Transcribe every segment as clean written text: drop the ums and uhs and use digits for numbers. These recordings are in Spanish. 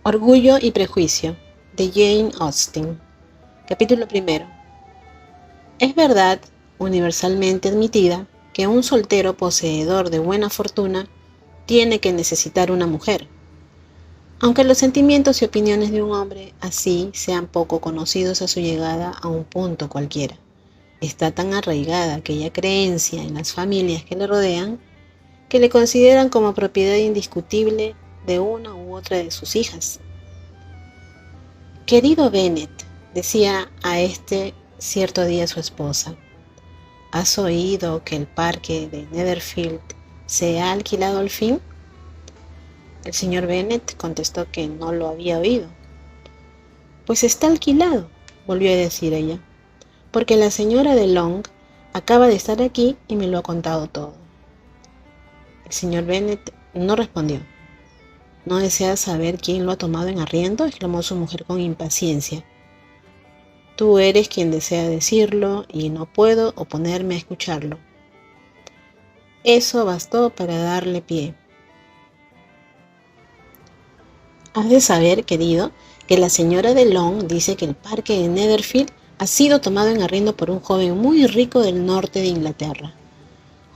Orgullo y prejuicio, de Jane Austen. Capítulo primero. Es verdad, universalmente admitida, que un soltero poseedor de buena fortuna tiene que necesitar una mujer. Aunque los sentimientos y opiniones de un hombre así sean poco conocidos a su llegada a un punto cualquiera, está tan arraigada aquella creencia en las familias que le rodean que le consideran como propiedad indiscutible de una u otra de sus hijas. Querido Bennet, decía a este cierto día su esposa, ¿has oído que el parque de Netherfield se ha alquilado al fin? El señor Bennet contestó que no lo había oído. Pues está alquilado, volvió a decir ella, porque la señora de Long acaba de estar aquí y me lo ha contado todo. El señor Bennet no respondió. ¿No deseas saber quién lo ha tomado en arriendo?, exclamó su mujer con impaciencia. Tú eres quien desea decirlo y no puedo oponerme a escucharlo. Eso bastó para darle pie. Has de saber, querido, que la señora de Long dice que el parque de Netherfield ha sido tomado en arriendo por un joven muy rico del norte de Inglaterra.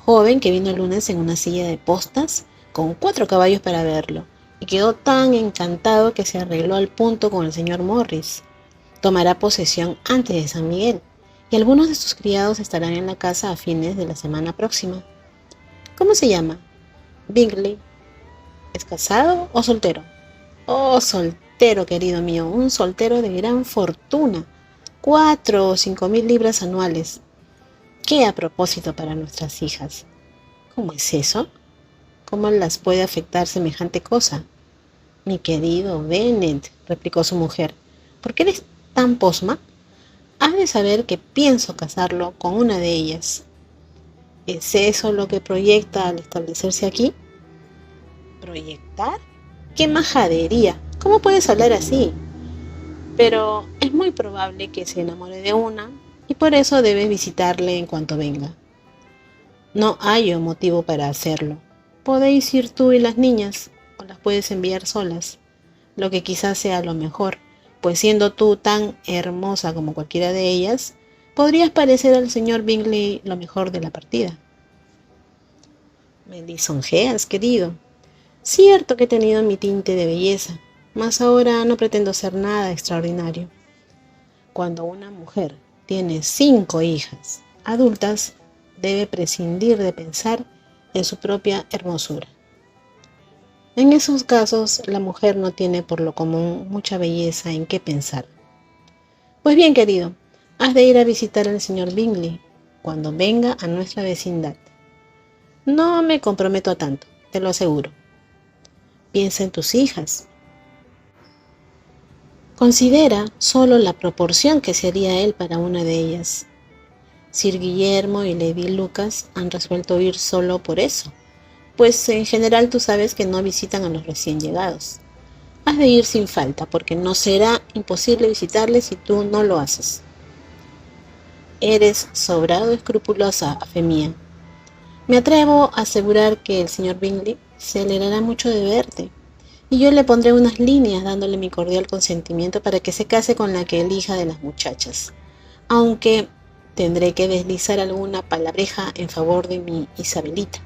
Joven que vino el lunes en una silla de postas con 4 caballos para verlo. Y quedó tan encantado que se arregló al punto con el señor Morris. Tomará posesión antes de San Miguel, y algunos de sus criados estarán en la casa a fines de la semana próxima. ¿Cómo se llama? Bingley. ¿Es casado o soltero? Oh, soltero, querido mío, un soltero de gran fortuna, 4 o 5 mil libras anuales. ¿Qué a propósito para nuestras hijas? ¿Cómo es eso? ¿Cómo las puede afectar semejante cosa? Mi querido Bennet, replicó su mujer, ¿por qué eres tan posma? Has de saber que pienso casarlo con una de ellas. ¿Es eso lo que proyecta al establecerse aquí? ¿Proyectar? ¡Qué majadería! ¿Cómo puedes hablar así? Pero es muy probable que se enamore de una y por eso debes visitarle en cuanto venga. No hallo motivo para hacerlo. Podéis ir tú y las niñas, o las puedes enviar solas, lo que quizás sea lo mejor, pues siendo tú tan hermosa como cualquiera de ellas, podrías parecer al señor Bingley lo mejor de la partida. Me lisonjeas, querido. Cierto que he tenido mi tinte de belleza, mas ahora no pretendo ser nada extraordinario. Cuando una mujer tiene 5 hijas adultas, debe prescindir de pensar en su propia hermosura. En esos casos, la mujer no tiene por lo común mucha belleza en qué pensar. Pues bien, querido, has de ir a visitar al señor Bingley cuando venga a nuestra vecindad. No me comprometo a tanto, te lo aseguro. Piensa en tus hijas. Considera solo la proporción que sería él para una de ellas. Sir Guillermo y Lady Lucas han resuelto ir solo por eso, pues en general tú sabes que no visitan a los recién llegados. Has de ir sin falta, porque no será imposible visitarles si tú no lo haces. Eres sobrado escrupulosa, a fe mía. Me atrevo a asegurar que el señor Bingley se alegrará mucho de verte, y yo le pondré unas líneas dándole mi cordial consentimiento para que se case con la que elija de las muchachas, aunque tendré que deslizar alguna palabreja en favor de mi Isabelita.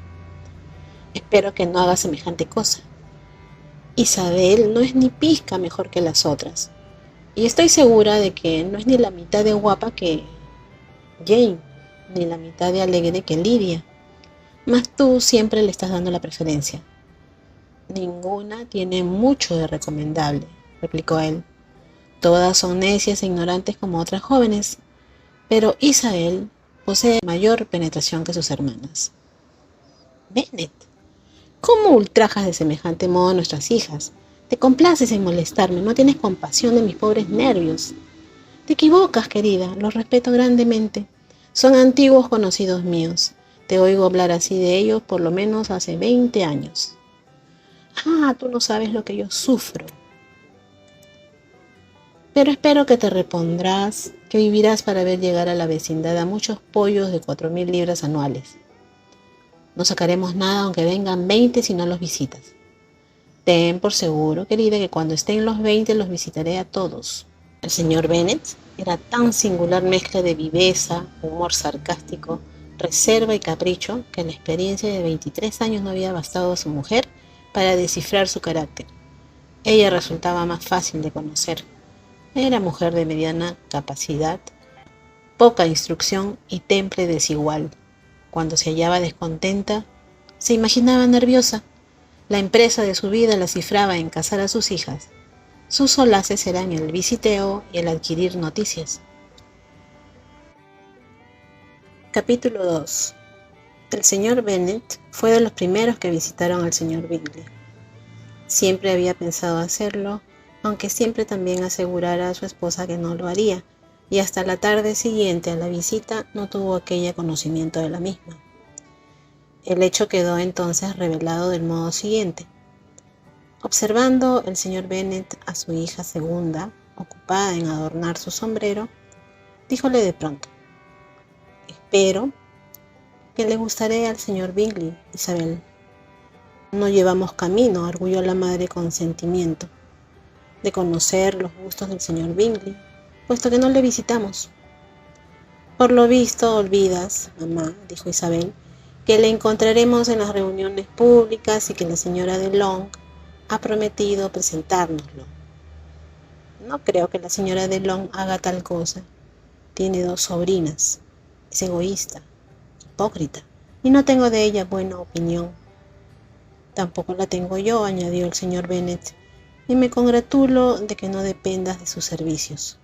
Espero que no haga semejante cosa. Isabel no es ni pizca mejor que las otras, y estoy segura de que no es ni la mitad de guapa que Jane, ni la mitad de alegre que Lidia, mas tú siempre le estás dando la preferencia. Ninguna tiene mucho de recomendable, replicó él. Todas son necias e ignorantes como otras jóvenes, pero Isabel posee mayor penetración que sus hermanas. Bennet, ¿cómo ultrajas de semejante modo a nuestras hijas? Te complaces en molestarme, no tienes compasión de mis pobres nervios. Te equivocas, querida, los respeto grandemente. Son antiguos conocidos míos. Te oigo hablar así de ellos por lo menos hace 20 años. Ah, tú no sabes lo que yo sufro. Pero espero que te repondrás, que vivirás para ver llegar a la vecindad a muchos pollos de 4.000 libras anuales. No sacaremos nada aunque vengan 20 si no los visitas. Ten por seguro, querida, que cuando estén los 20 los visitaré a todos. El señor Bennet era tan singular mezcla de viveza, humor sarcástico, reserva y capricho que la experiencia de 23 años no había bastado a su mujer para descifrar su carácter. Ella resultaba más fácil de conocer. Era mujer de mediana capacidad, poca instrucción y temple desigual. Cuando se hallaba descontenta, se imaginaba nerviosa. La empresa de su vida la cifraba en casar a sus hijas. Sus solaces eran el visiteo y el adquirir noticias. Capítulo 2. El señor Bennet fue de los primeros que visitaron al señor Bingley. Siempre había pensado hacerlo, aunque siempre también asegurara a su esposa que no lo haría, y hasta la tarde siguiente a la visita no tuvo aquella conocimiento de la misma. El hecho quedó entonces revelado del modo siguiente. Observando el señor Bennet a su hija segunda, ocupada en adornar su sombrero, díjole de pronto: «Espero que le gustaré al señor Bingley, Isabel». «No llevamos camino», arguyó la madre con sentimiento, «de conocer los gustos del señor Bingley, puesto que no le visitamos». «Por lo visto olvidas, mamá», dijo Isabel, «que le encontraremos en las reuniones públicas y que la señora de Long ha prometido presentárnoslo». «No creo que la señora de Long haga tal cosa. Tiene 2 sobrinas. Es egoísta, hipócrita, y no tengo de ella buena opinión». «Tampoco la tengo yo», añadió el señor Bennet, «y me congratulo de que no dependas de sus servicios».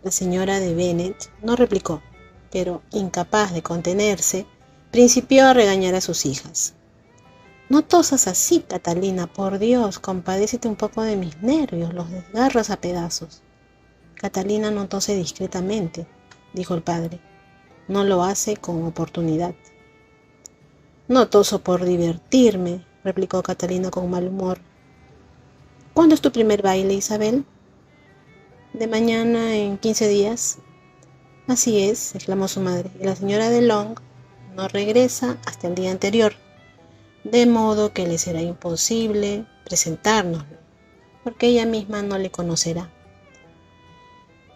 La señora de Bennet no replicó, pero, incapaz de contenerse, principió a regañar a sus hijas. «No tosas así, Catalina, por Dios, compadécete un poco de mis nervios, los desgarras a pedazos». «Catalina no tose discretamente», dijo el padre, «no lo hace con oportunidad». «No toso por divertirme», replicó Catalina con mal humor. «¿Cuándo es tu primer baile, Isabel?» «De mañana en 15 días». «Así es», exclamó su madre, «y la señora de Long no regresa hasta el día anterior, de modo que le será imposible presentárnoslo, porque ella misma no le conocerá».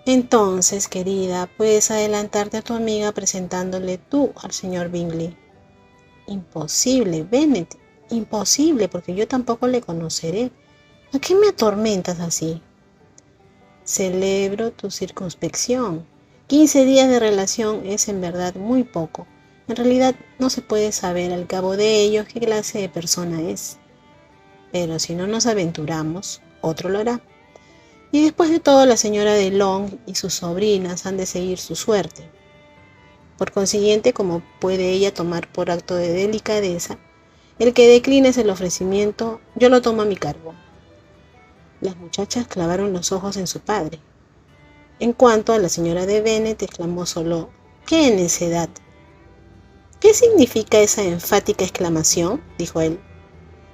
«Entonces, querida, puedes adelantarte a tu amiga presentándole tú al señor Bingley». «Imposible, Bennet, imposible, porque yo tampoco le conoceré. ¿A qué me atormentas así?» «Celebro tu circunspección. 15 días de relación es en verdad muy poco. En realidad no se puede saber al cabo de ellos qué clase de persona es. Pero si no nos aventuramos, otro lo hará. Y después de todo, la señora de Long y sus sobrinas han de seguir su suerte. Por consiguiente, como puede ella tomar por acto de delicadeza el que declines el ofrecimiento, yo lo tomo a mi cargo». Las muchachas clavaron los ojos en su padre. En cuanto a la señora de Bennet, exclamó solo: «¡Qué necedad!». «¿Qué significa esa enfática exclamación?», dijo él.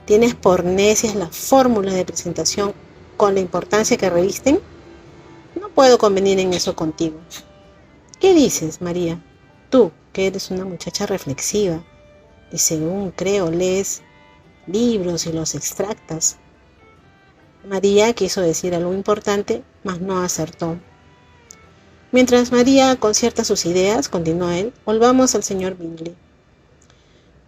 «¿Tienes por necias las fórmulas de presentación con la importancia que revisten? No puedo convenir en eso contigo». «¿Qué dices, María? Tú, que eres una muchacha reflexiva, y según creo lees libros y los extractas». María quiso decir algo importante, mas no acertó. «Mientras María concierta sus ideas», continuó él, «volvamos al señor Bingley».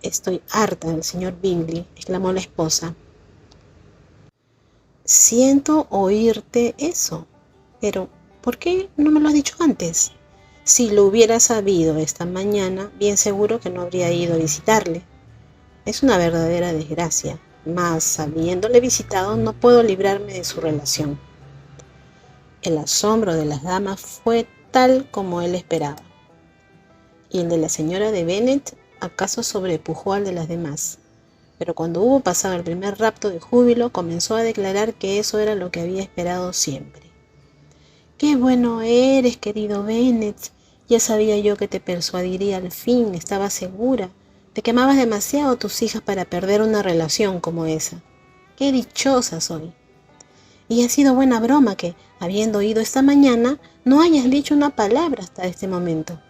«Estoy harta del señor Bingley», exclamó la esposa. «Siento oírte eso, pero ¿por qué no me lo has dicho antes? Si lo hubiera sabido esta mañana, bien seguro que no habría ido a visitarle. Es una verdadera desgracia, mas habiéndole visitado no puedo librarme de su relación». El asombro de las damas fue tal como él esperaba, y el de la señora de Bennet acaso sobrepujó al de las demás. Pero cuando hubo pasado el primer rapto de júbilo, comenzó a declarar que eso era lo que había esperado siempre. «¡Qué bueno eres, querido Bennet! Ya sabía yo que te persuadiría al fin, estaba segura de que amabas demasiado a tus hijas para perder una relación como esa. ¡Qué dichosa soy! Y ha sido buena broma que, habiendo oído esta mañana, no hayas dicho una palabra hasta este momento.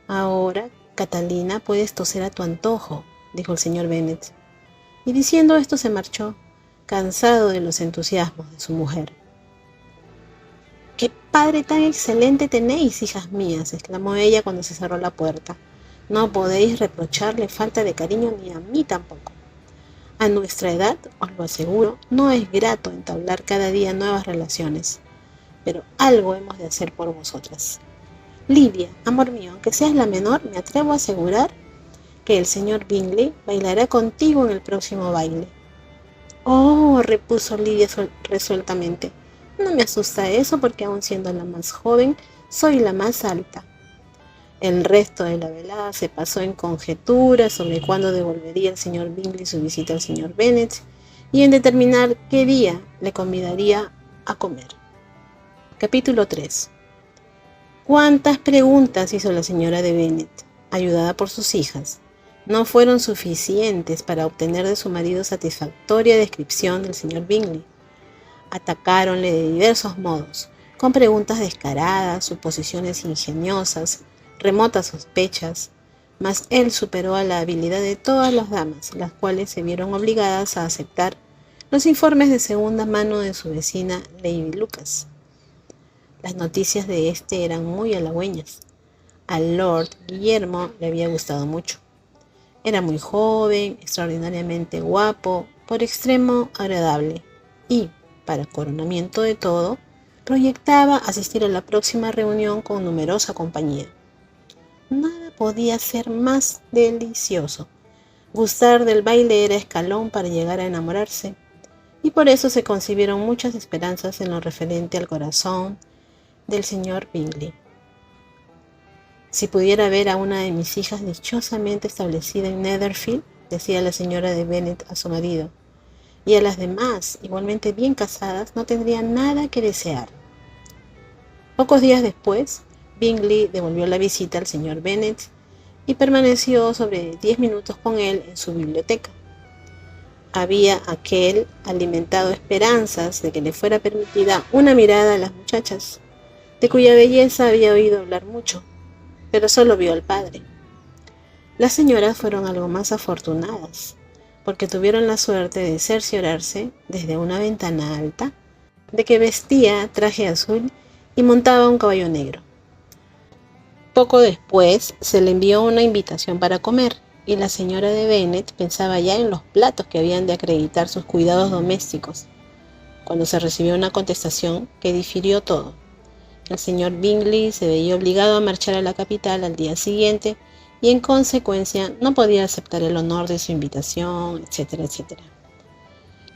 Ahora, Catalina, puedes toser a tu antojo, dijo el señor Bennet. Y diciendo esto se marchó, cansado de los entusiasmos de su mujer. ¡Qué padre tan excelente tenéis, hijas mías!, exclamó ella cuando se cerró la puerta. No podéis reprocharle falta de cariño ni a mí tampoco. A nuestra edad, os lo aseguro, no es grato entablar cada día nuevas relaciones, pero algo hemos de hacer por vosotras. Lidia, amor mío, aunque seas la menor, me atrevo a asegurar que el señor Bingley bailará contigo en el próximo baile. Oh, repuso Lidia resueltamente, no me asusta eso porque aun siendo la más joven, soy la más alta. El resto de la velada se pasó en conjeturas sobre cuándo devolvería el señor Bingley su visita al señor Bennet y en determinar qué día le convidaría a comer. Capítulo 3. ¿Cuántas preguntas hizo la señora de Bennet, ayudada por sus hijas? No fueron suficientes para obtener de su marido satisfactoria descripción del señor Bingley. Atacáronle de diversos modos, con preguntas descaradas, suposiciones ingeniosas, remotas sospechas, mas él superó a la habilidad de todas las damas, las cuales se vieron obligadas a aceptar los informes de segunda mano de su vecina Lady Lucas. Las noticias de este eran muy halagüeñas. Al Lord Guillermo le había gustado mucho. Era muy joven, extraordinariamente guapo, por extremo agradable y, para coronamiento de todo, proyectaba asistir a la próxima reunión con numerosa compañía. Nada podía ser más delicioso. Gustar del baile era escalón para llegar a enamorarse, y por eso se concibieron muchas esperanzas en lo referente al corazón del señor Bingley. Si pudiera ver a una de mis hijas dichosamente establecida en Netherfield, decía la señora de Bennet a su marido, y a las demás, igualmente bien casadas, no tendría nada que desear. Pocos días después, Bingley devolvió la visita al señor Bennet y permaneció sobre 10 minutos con él en su biblioteca. Había aquel alimentado esperanzas de que le fuera permitida una mirada a las muchachas, de cuya belleza había oído hablar mucho, pero solo vio al padre. Las señoras fueron algo más afortunadas, porque tuvieron la suerte de cerciorarse, desde una ventana alta, de que vestía traje azul y montaba un caballo negro. Poco después se le envió una invitación para comer, y la señora de Bennet pensaba ya en los platos que habían de acreditar sus cuidados domésticos, cuando se recibió una contestación que difirió todo. El señor Bingley se veía obligado a marchar a la capital al día siguiente y en consecuencia no podía aceptar el honor de su invitación, etcétera, etcétera.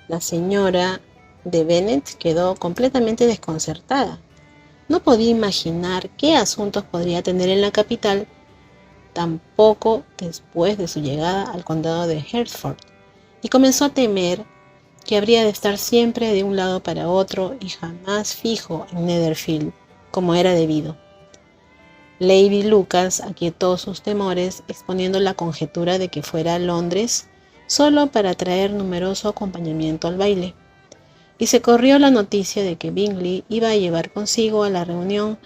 La señora de Bennet quedó completamente desconcertada. No podía imaginar qué asuntos podría tener en la capital, tampoco después de su llegada al condado de Hertford, y comenzó a temer que habría de estar siempre de un lado para otro y jamás fijo en Netherfield, como era debido. Lady Lucas aquietó sus temores exponiendo la conjetura de que fuera a Londres solo para traer numeroso acompañamiento al baile, y se corrió la noticia de que Bingley iba a llevar consigo a la reunión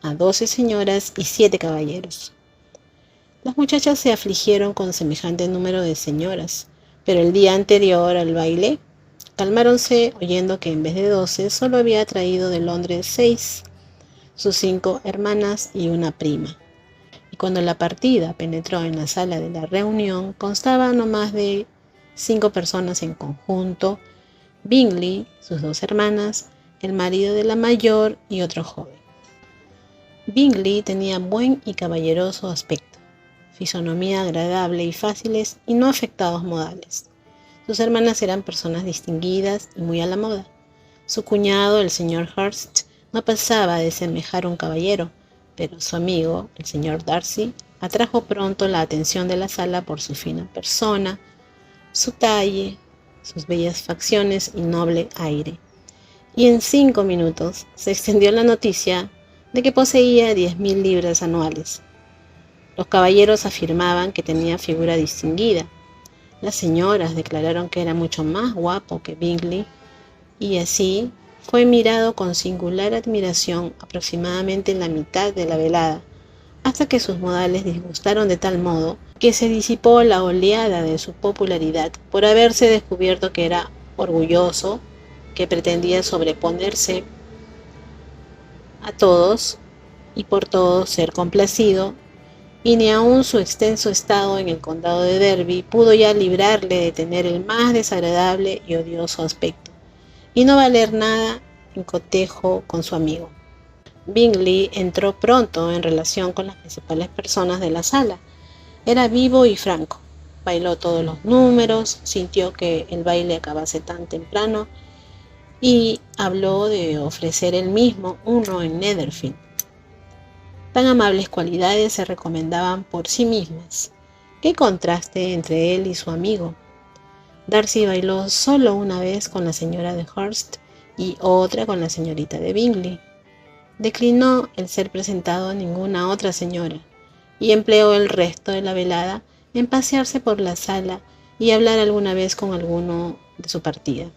a 12 señoras y 7 caballeros. Las muchachas se afligieron con semejante número de señoras, pero el día anterior al baile calmáronse oyendo que en vez de 12 solo había traído de Londres 6, sus 5 hermanas y una prima. Y cuando la partida penetró en la sala de la reunión, constaba no más de 5 personas en conjunto: Bingley, sus 2 hermanas, el marido de la mayor y otro joven. Bingley tenía buen y caballeroso aspecto, fisonomía agradable y fáciles y no afectados modales. Sus hermanas eran personas distinguidas y muy a la moda. Su cuñado, el señor Hurst, no pasaba de semejar un caballero, pero su amigo, el señor Darcy, atrajo pronto la atención de la sala por su fina persona, su talle, sus bellas facciones y noble aire. Y en 5 minutos se extendió la noticia de que poseía 10.000 libras anuales. Los caballeros afirmaban que tenía figura distinguida. Las señoras declararon que era mucho más guapo que Bingley, y así fue mirado con singular admiración aproximadamente en la mitad de la velada, hasta que sus modales disgustaron de tal modo que se disipó la oleada de su popularidad por haberse descubierto que era orgulloso, que pretendía sobreponerse a todos y por todos ser complacido, y ni aun su extenso estado en el condado de Derby pudo ya librarle de tener el más desagradable y odioso aspecto, y no valer nada en cotejo con su amigo. Bingley entró pronto en relación con las principales personas de la sala. Era vivo y franco. Bailó todos los números, sintió que el baile acabase tan temprano y habló de ofrecer él mismo uno en Netherfield. Tan amables cualidades se recomendaban por sí mismas. ¡Qué contraste entre él y su amigo! Darcy bailó solo una vez con la señora de Hurst y otra con la señorita de Bingley. Declinó el ser presentado a ninguna otra señora y empleó el resto de la velada en pasearse por la sala y hablar alguna vez con alguno de su partida.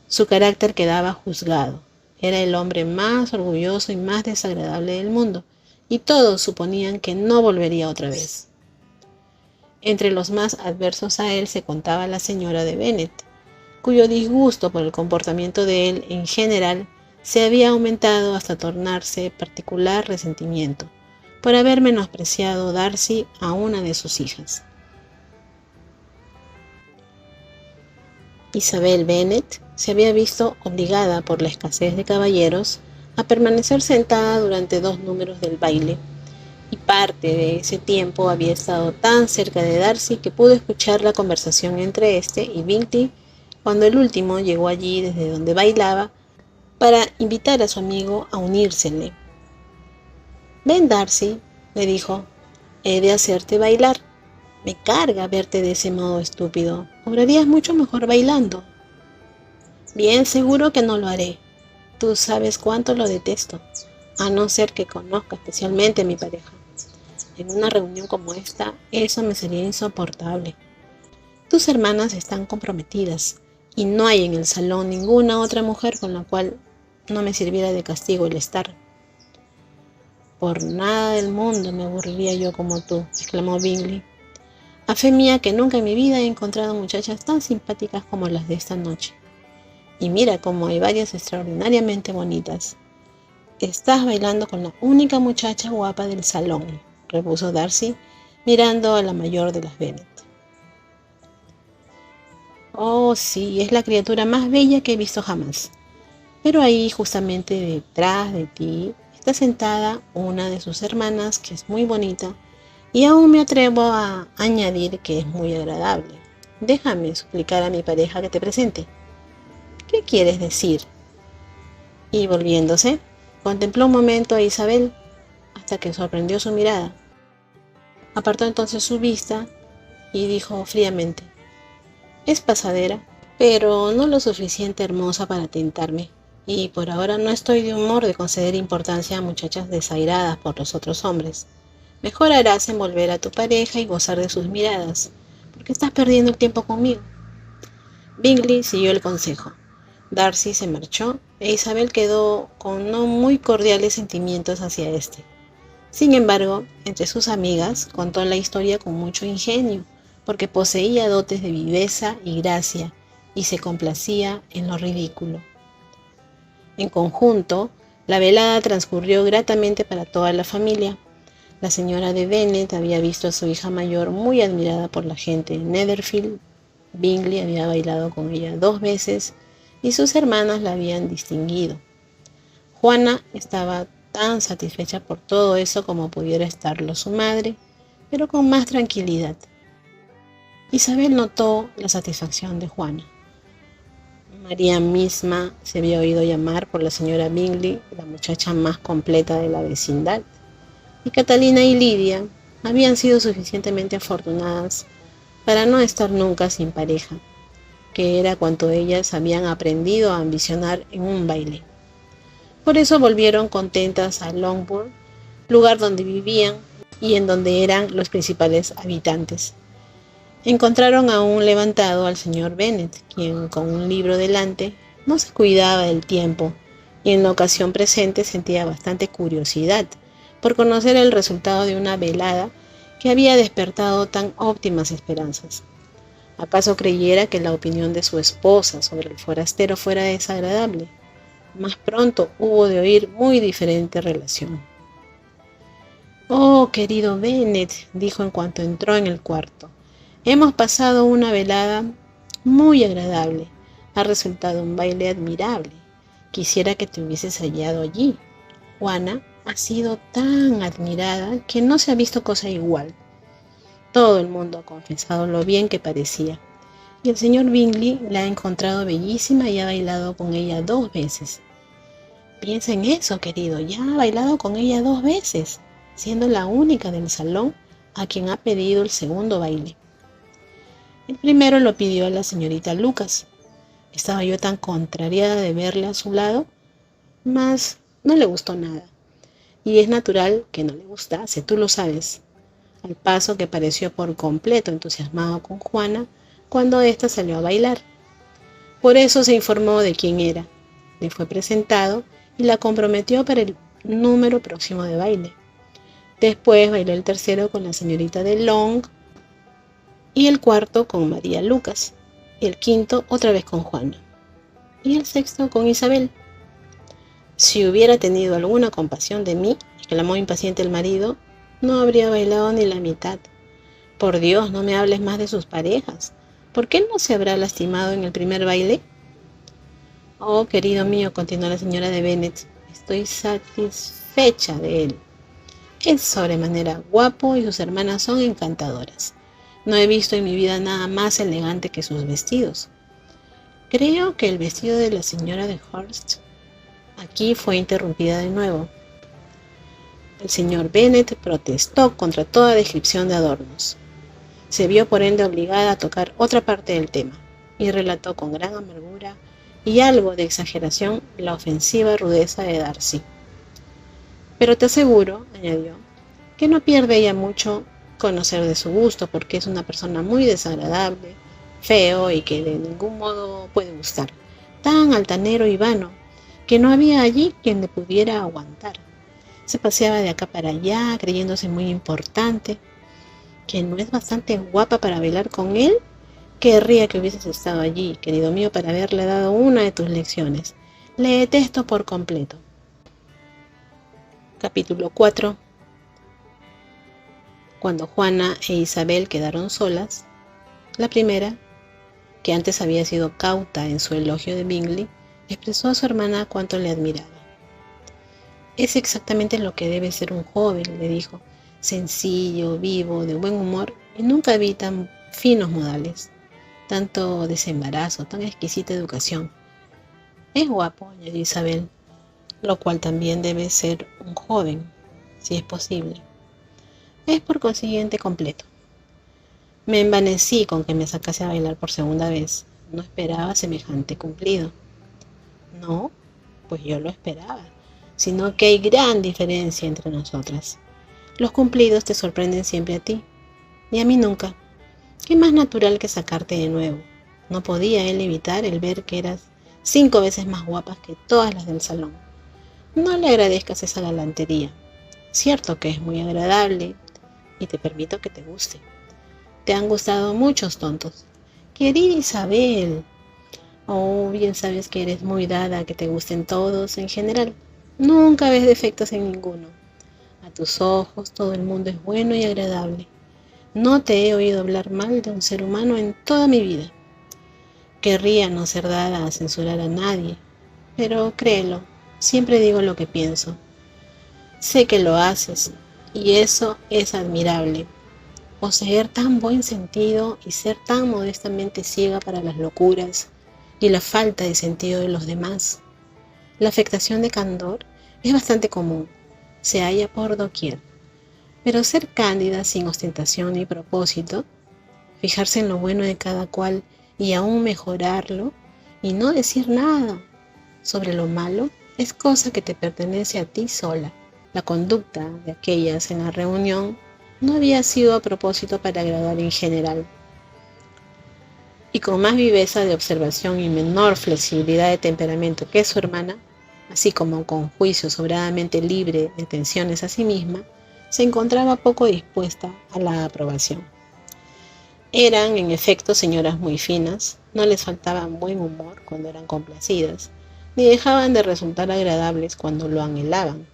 Su carácter quedaba juzgado. Era el hombre más orgulloso y más desagradable del mundo, y todos suponían que no volvería otra vez. Entre los más adversos a él se contaba la señora de Bennet, cuyo disgusto por el comportamiento de él en general se había aumentado hasta tornarse particular resentimiento, por haber menospreciado Darcy a una de sus hijas. Isabel Bennet se había visto obligada por la escasez de caballeros a permanecer sentada durante 2 números del baile, y parte de ese tiempo había estado tan cerca de Darcy que pudo escuchar la conversación entre éste y Bingley cuando el último llegó allí desde donde bailaba para invitar a su amigo a unírsele. «Ven, Darcy», le dijo, «he de hacerte bailar. Me carga verte de ese modo estúpido. Obrarías mucho mejor bailando». «Bien seguro que no lo haré. Tú sabes cuánto lo detesto, a no ser que conozca especialmente a mi pareja. En una reunión como esta, eso me sería insoportable. Tus hermanas están comprometidas, y no hay en el salón ninguna otra mujer con la cual no me sirviera de castigo el estar». «Por nada del mundo me aburriría yo como tú», exclamó Bingley. «A fe mía que nunca en mi vida he encontrado muchachas tan simpáticas como las de esta noche. Y mira cómo hay varias extraordinariamente bonitas». «Estás bailando con la única muchacha guapa del salón», repuso Darcy, mirando a la mayor de las Bennet. «Oh, sí, es la criatura más bella que he visto jamás. Pero ahí, justamente detrás de ti, está sentada una de sus hermanas, que es muy bonita, y aún me atrevo a añadir que es muy agradable. Déjame suplicar a mi pareja que te presente». «¿Qué quieres decir?». Y volviéndose, contempló un momento a Isabel, hasta que sorprendió su mirada. Apartó entonces su vista y dijo fríamente: «Es pasadera, pero no lo suficiente hermosa para tentarme, y por ahora no estoy de humor de conceder importancia a muchachas desairadas por los otros hombres. Mejor harás en volver a tu pareja y gozar de sus miradas, porque estás perdiendo el tiempo conmigo». Bingley siguió el consejo. Darcy se marchó e Isabel quedó con no muy cordiales sentimientos hacia éste. Sin embargo, entre sus amigas contó la historia con mucho ingenio, porque poseía dotes de viveza y gracia, y se complacía en lo ridículo. En conjunto, la velada transcurrió gratamente para toda la familia. La señora de Bennet había visto a su hija mayor muy admirada por la gente en Netherfield. Bingley había bailado con ella 2 veces y sus hermanas la habían distinguido. Juana estaba tan satisfecha por todo eso como pudiera estarlo su madre, pero con más tranquilidad. Isabel notó la satisfacción de Juana. María misma se había oído llamar por la señora Bingley la muchacha más completa de la vecindad, y Catalina y Lidia habían sido suficientemente afortunadas para no estar nunca sin pareja, que era cuanto ellas habían aprendido a ambicionar en un baile. Por eso volvieron contentas a Longbourn, lugar donde vivían y en donde eran los principales habitantes. Encontraron aún levantado al señor Bennet, quien con un libro delante no se cuidaba del tiempo y en la ocasión presente sentía bastante curiosidad por conocer el resultado de una velada que había despertado tan óptimas esperanzas. ¿Acaso creyera que la opinión de su esposa sobre el forastero fuera desagradable? Más pronto hubo de oír muy diferente relación. «Oh, querido Bennet», dijo en cuanto entró en el cuarto, «hemos pasado una velada muy agradable. Ha resultado un baile admirable. Quisiera que te hubieses hallado allí. Juana ha sido tan admirada que no se ha visto cosa igual. Todo el mundo ha confesado lo bien que parecía. Y el señor Bingley la ha encontrado bellísima y ha bailado con ella 2 veces. Piensa en eso, querido, ya ha bailado con ella 2 veces, siendo la única del salón a quien ha pedido el segundo baile. El primero lo pidió a la señorita Lucas. Estaba yo tan contrariada de verle a su lado, mas no le gustó nada. Y es natural que no le gustase, tú lo sabes. Al paso que pareció por completo entusiasmado con Juana cuando ésta salió a bailar. Por eso se informó de quién era, le fue presentado y la comprometió para el número próximo de baile. Después bailó el tercero con la señorita de Long y el cuarto con María Lucas, y el quinto otra vez con Juana, y el sexto con Isabel. Si hubiera tenido alguna compasión de mí, exclamó impaciente el marido, no habría bailado ni la mitad. Por Dios, no me hables más de sus parejas. ¿Por qué no se habrá lastimado en el primer baile? Oh, querido mío, continuó la señora de Bennet, estoy satisfecha de él. Es sobremanera guapo y sus hermanas son encantadoras. No he visto en mi vida nada más elegante que sus vestidos. Creo que el vestido de la señora de Hurst. Aquí fue interrumpida de nuevo. El señor Bennet protestó contra toda descripción de adornos. Se vio por ende obligada a tocar otra parte del tema, y relató con gran amargura y algo de exageración la ofensiva rudeza de Darcy. Pero te aseguro, añadió, que no pierde ella mucho conocer de su gusto, porque es una persona muy desagradable, feo y que de ningún modo puede gustar, tan altanero y vano, que no había allí quien le pudiera aguantar. Se paseaba de acá para allá, creyéndose muy importante. ¿Que no es bastante guapa para bailar con él? Querría que hubieses estado allí, querido mío, para haberle dado una de tus lecciones. Le detesto por completo. Capítulo 4. Cuando Juana e Isabel quedaron solas, la primera, que antes había sido cauta en su elogio de Bingley, expresó a su hermana cuánto le admiraba. «Es exactamente lo que debe ser un joven», le dijo, «sencillo, vivo, de buen humor, y nunca vi tan finos modales, tanto desembarazo, tan exquisita educación». «Es guapo», añadió Isabel, «lo cual también debe ser un joven, si es posible. Es por consiguiente completo». Me envanecí con que me sacase a bailar por segunda vez. No esperaba semejante cumplido. No, pues yo lo esperaba, sino que hay gran diferencia entre nosotras. Los cumplidos te sorprenden siempre a ti, y a mí nunca. ¿Qué más natural que sacarte de nuevo? No podía él evitar el ver que eras 5 veces más guapas que todas las del salón. No le agradezcas esa galantería. Cierto que es muy agradable, y te permito que te guste. Te han gustado muchos tontos. Querida Isabel, oh, bien sabes que eres muy dada a que te gusten todos en general. Nunca ves defectos en ninguno. A tus ojos todo el mundo es bueno y agradable. No te he oído hablar mal de un ser humano en toda mi vida. Querría no ser dada a censurar a nadie, pero créelo, siempre digo lo que pienso. Sé que lo haces, y eso es admirable. Poseer tan buen sentido y ser tan modestamente ciega para las locuras y la falta de sentido de los demás. La afectación de candor es bastante común, se halla por doquier. Pero ser cándida sin ostentación ni propósito, fijarse en lo bueno de cada cual y aún mejorarlo, y no decir nada sobre lo malo, es cosa que te pertenece a ti sola. La conducta de aquellas en la reunión no había sido a propósito para agradar en general. Y con más viveza de observación y menor flexibilidad de temperamento que su hermana, así como con juicio sobradamente libre de tensiones a sí misma, se encontraba poco dispuesta a la aprobación. Eran, en efecto, señoras muy finas, no les faltaba buen humor cuando eran complacidas, ni dejaban de resultar agradables cuando lo anhelaban,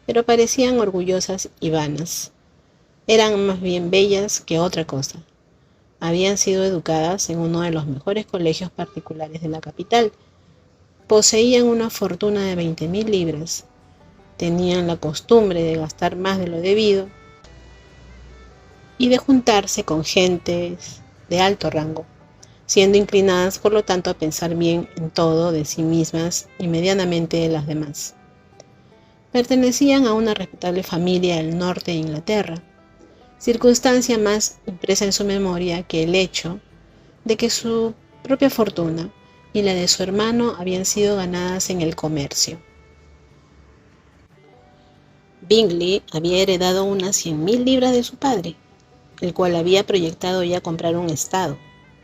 pero parecían orgullosas y vanas. Eran más bien bellas que otra cosa. Habían sido educadas en uno de los mejores colegios particulares de la capital. Poseían una fortuna de 20.000 libras. Tenían la costumbre de gastar más de lo debido y de juntarse con gentes de alto rango, siendo inclinadas por lo tanto a pensar bien en todo de sí mismas y medianamente de las demás. Pertenecían a una respetable familia del norte de Inglaterra, circunstancia más impresa en su memoria que el hecho de que su propia fortuna y la de su hermano habían sido ganadas en el comercio. Bingley había heredado unas 100.000 libras de su padre, el cual había proyectado ya comprar un estado,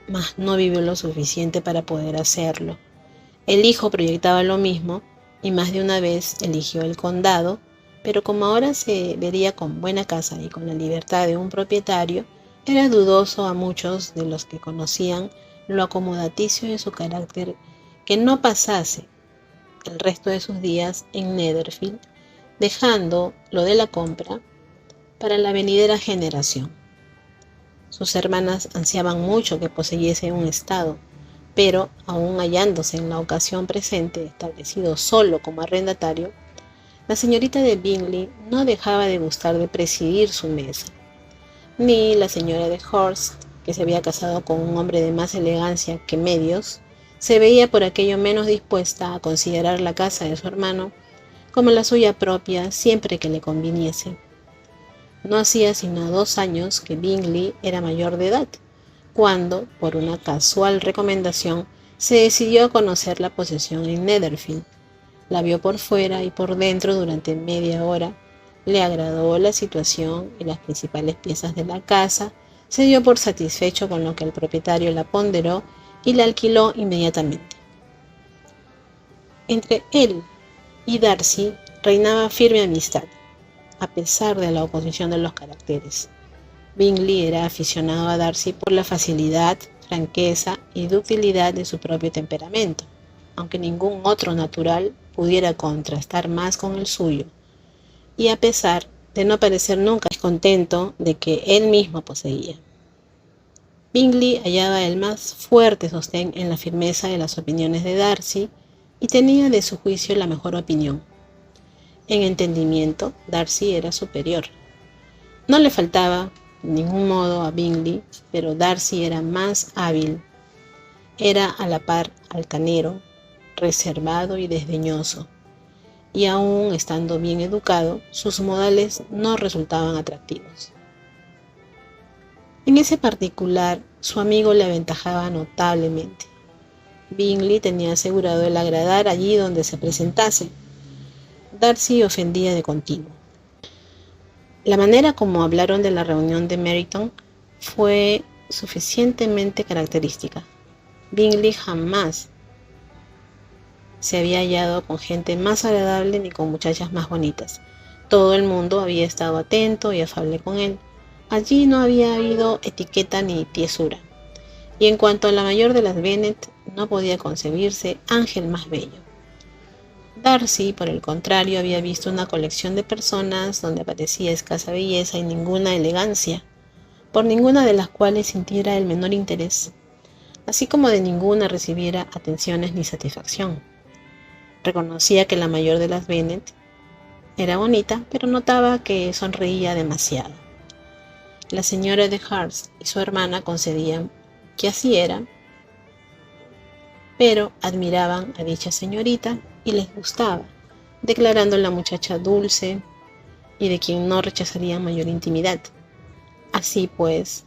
mas no vivió lo suficiente para poder hacerlo. El hijo proyectaba lo mismo y más de una vez eligió el condado, pero como ahora se vería con buena casa y con la libertad de un propietario, era dudoso a muchos de los que conocían lo acomodaticio de su carácter que no pasase el resto de sus días en Netherfield, dejando lo de la compra para la venidera generación. Sus hermanas ansiaban mucho que poseyese un estado, pero aún hallándose en la ocasión presente establecido solo como arrendatario, la señorita de Bingley no dejaba de gustar de presidir su mesa, ni la señora de Hurst, que se había casado con un hombre de más elegancia que medios, se veía por aquello menos dispuesta a considerar la casa de su hermano como la suya propia siempre que le conviniese. No hacía sino 2 años que Bingley era mayor de edad, cuando, por una casual recomendación, se decidió a conocer la posesión en Netherfield. La vio por fuera y por dentro durante media hora, le agradó la situación y las principales piezas de la casa, se dio por satisfecho con lo que el propietario la ponderó y la alquiló inmediatamente. Entre él y Darcy reinaba firme amistad, a pesar de la oposición de los caracteres. Bingley era aficionado a Darcy por la facilidad, franqueza y ductilidad de su propio temperamento, aunque ningún otro natural pudiera contrastar más con el suyo, y a pesar de no parecer nunca descontento de que él mismo poseía. Bingley hallaba el más fuerte sostén en la firmeza de las opiniones de Darcy y tenía de su juicio la mejor opinión. En entendimiento, Darcy era superior. No le faltaba en ningún modo a Bingley, pero Darcy era más hábil. Era a la par altanero, reservado y desdeñoso, y aun estando bien educado, sus modales no resultaban atractivos. En ese particular, su amigo le aventajaba notablemente. Bingley tenía asegurado el agradar allí donde se presentase. Darcy ofendía de continuo. La manera como hablaron de la reunión de Meryton fue suficientemente característica. Bingley jamás se había hallado con gente más agradable ni con muchachas más bonitas. Todo el mundo había estado atento y afable con él. Allí no había habido etiqueta ni tiesura. Y en cuanto a la mayor de las Bennet, no podía concebirse ángel más bello. Darcy, por el contrario, había visto una colección de personas donde aparecía escasa belleza y ninguna elegancia, por ninguna de las cuales sintiera el menor interés, así como de ninguna recibiera atenciones ni satisfacción. Reconocía que la mayor de las Bennet era bonita, pero notaba que sonreía demasiado. La señora de Hurst y su hermana concedían que así era, pero admiraban a dicha señorita y les gustaba, declarando la muchacha dulce y de quien no rechazarían mayor intimidad. Así pues,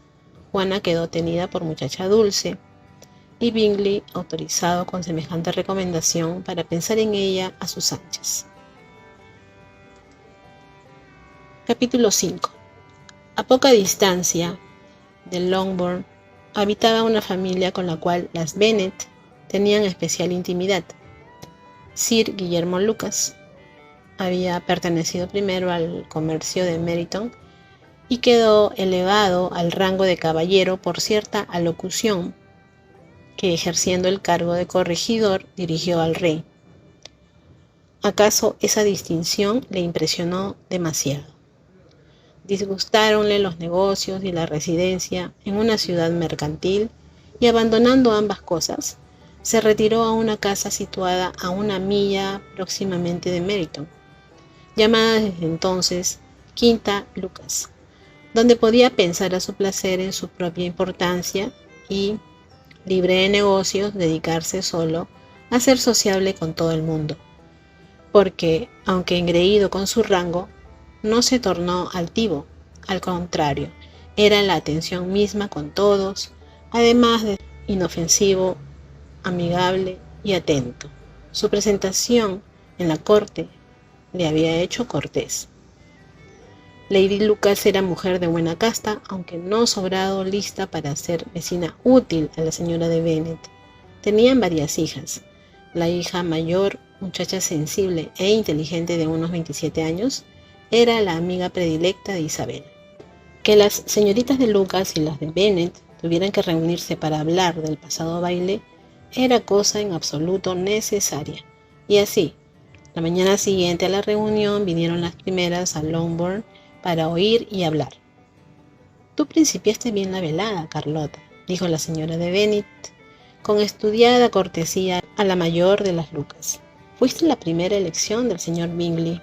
Juana quedó tenida por muchacha dulce, y Bingley autorizado con semejante recomendación para pensar en ella a sus anchas. Capítulo 5. A poca distancia de Longbourn habitaba una familia con la cual las Bennet tenían especial intimidad. Sir Guillermo Lucas había pertenecido primero al comercio de Meryton y quedó elevado al rango de caballero por cierta alocución que, ejerciendo el cargo de corregidor, dirigió al rey. ¿Acaso esa distinción le impresionó demasiado? Disgustáronle los negocios y la residencia en una ciudad mercantil y, abandonando ambas cosas, se retiró a una casa situada a una milla próximamente de Meryton, llamada desde entonces Quinta Lucas, donde podía pensar a su placer en su propia importancia y, libre de negocios, dedicarse solo a ser sociable con todo el mundo, porque, aunque engreído con su rango, no se tornó altivo, al contrario, era la atención misma con todos, además de inofensivo, amigable y atento. Su presentación en la corte le había hecho cortés. Lady Lucas era mujer de buena casta, aunque no sobrado lista para ser vecina útil a la señora de Bennet. Tenían varias hijas. La hija mayor, muchacha sensible e inteligente de unos 27 años, era la amiga predilecta de Isabel. Que las señoritas de Lucas y las de Bennet tuvieran que reunirse para hablar del pasado baile era cosa en absoluto necesaria. Y así, la mañana siguiente a la reunión vinieron las primeras a Longbourn para oír y hablar. «Tú principiaste bien la velada, Carlota», dijo la señora de Bennet, con estudiada cortesía a la mayor de las Lucas. «Fuiste la primera elección del señor Bingley».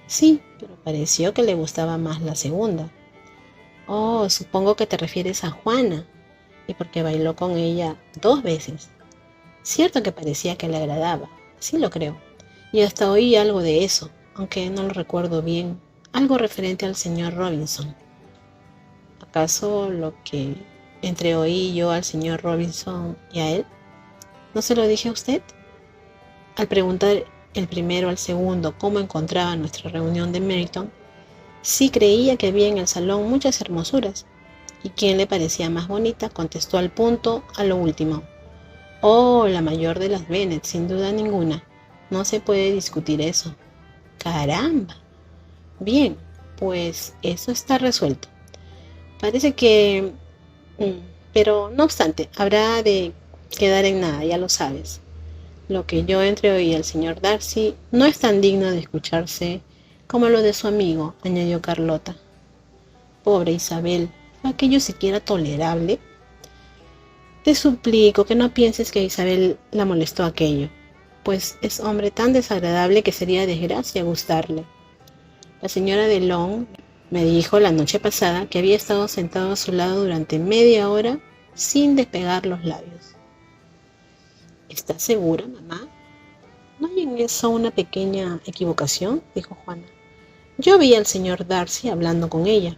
«Sí, pero pareció que le gustaba más la segunda». «Oh, supongo que te refieres a Juana, y porque bailó con ella 2 veces. Cierto que parecía que le agradaba, sí lo creo, y hasta oí algo de eso, aunque no lo recuerdo bien, algo referente al señor Robinson». ¿Acaso lo que entreoí yo al señor Robinson y a él? ¿No se lo dije a usted? Al preguntar el primero al segundo cómo encontraba nuestra reunión de Meryton, sí creía que había en el salón muchas hermosuras, y quien le parecía más bonita contestó al punto a lo último. «Oh, la mayor de las Bennet, sin duda ninguna. No se puede discutir eso». «¡Caramba! Bien, pues eso está resuelto. Parece que... pero no obstante, habrá de quedar en nada, ya lo sabes. Lo que yo entreoí al señor Darcy no es tan digno de escucharse como lo de su amigo», añadió Carlota. «Pobre Isabel, ¿fue aquello siquiera tolerable?» «Te suplico que no pienses que a Isabel la molestó aquello, pues es hombre tan desagradable que sería desgracia gustarle. La señora de Long me dijo la noche pasada que había estado sentado a su lado durante media hora sin despegar los labios». «¿Estás segura, mamá? ¿No hay en eso una pequeña equivocación?», dijo Juana. «Yo vi al señor Darcy hablando con ella».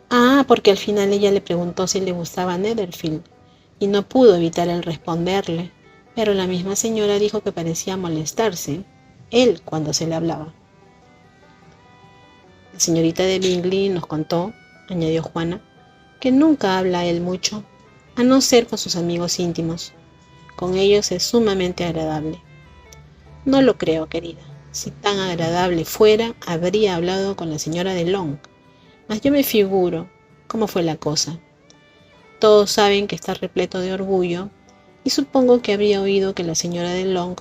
«Ah, porque al final ella le preguntó si le gustaba Netherfield, y no pudo evitar el responderle, pero la misma señora dijo que parecía molestarse, él, cuando se le hablaba». «La señorita de Bingley nos contó», añadió Juana, «que nunca habla él mucho, a no ser con sus amigos íntimos. Con ellos es sumamente agradable». «No lo creo, querida. Si tan agradable fuera, habría hablado con la señora de Long. Mas yo me figuro cómo fue la cosa. Todos saben que está repleto de orgullo, y supongo que habría oído que la señora de Long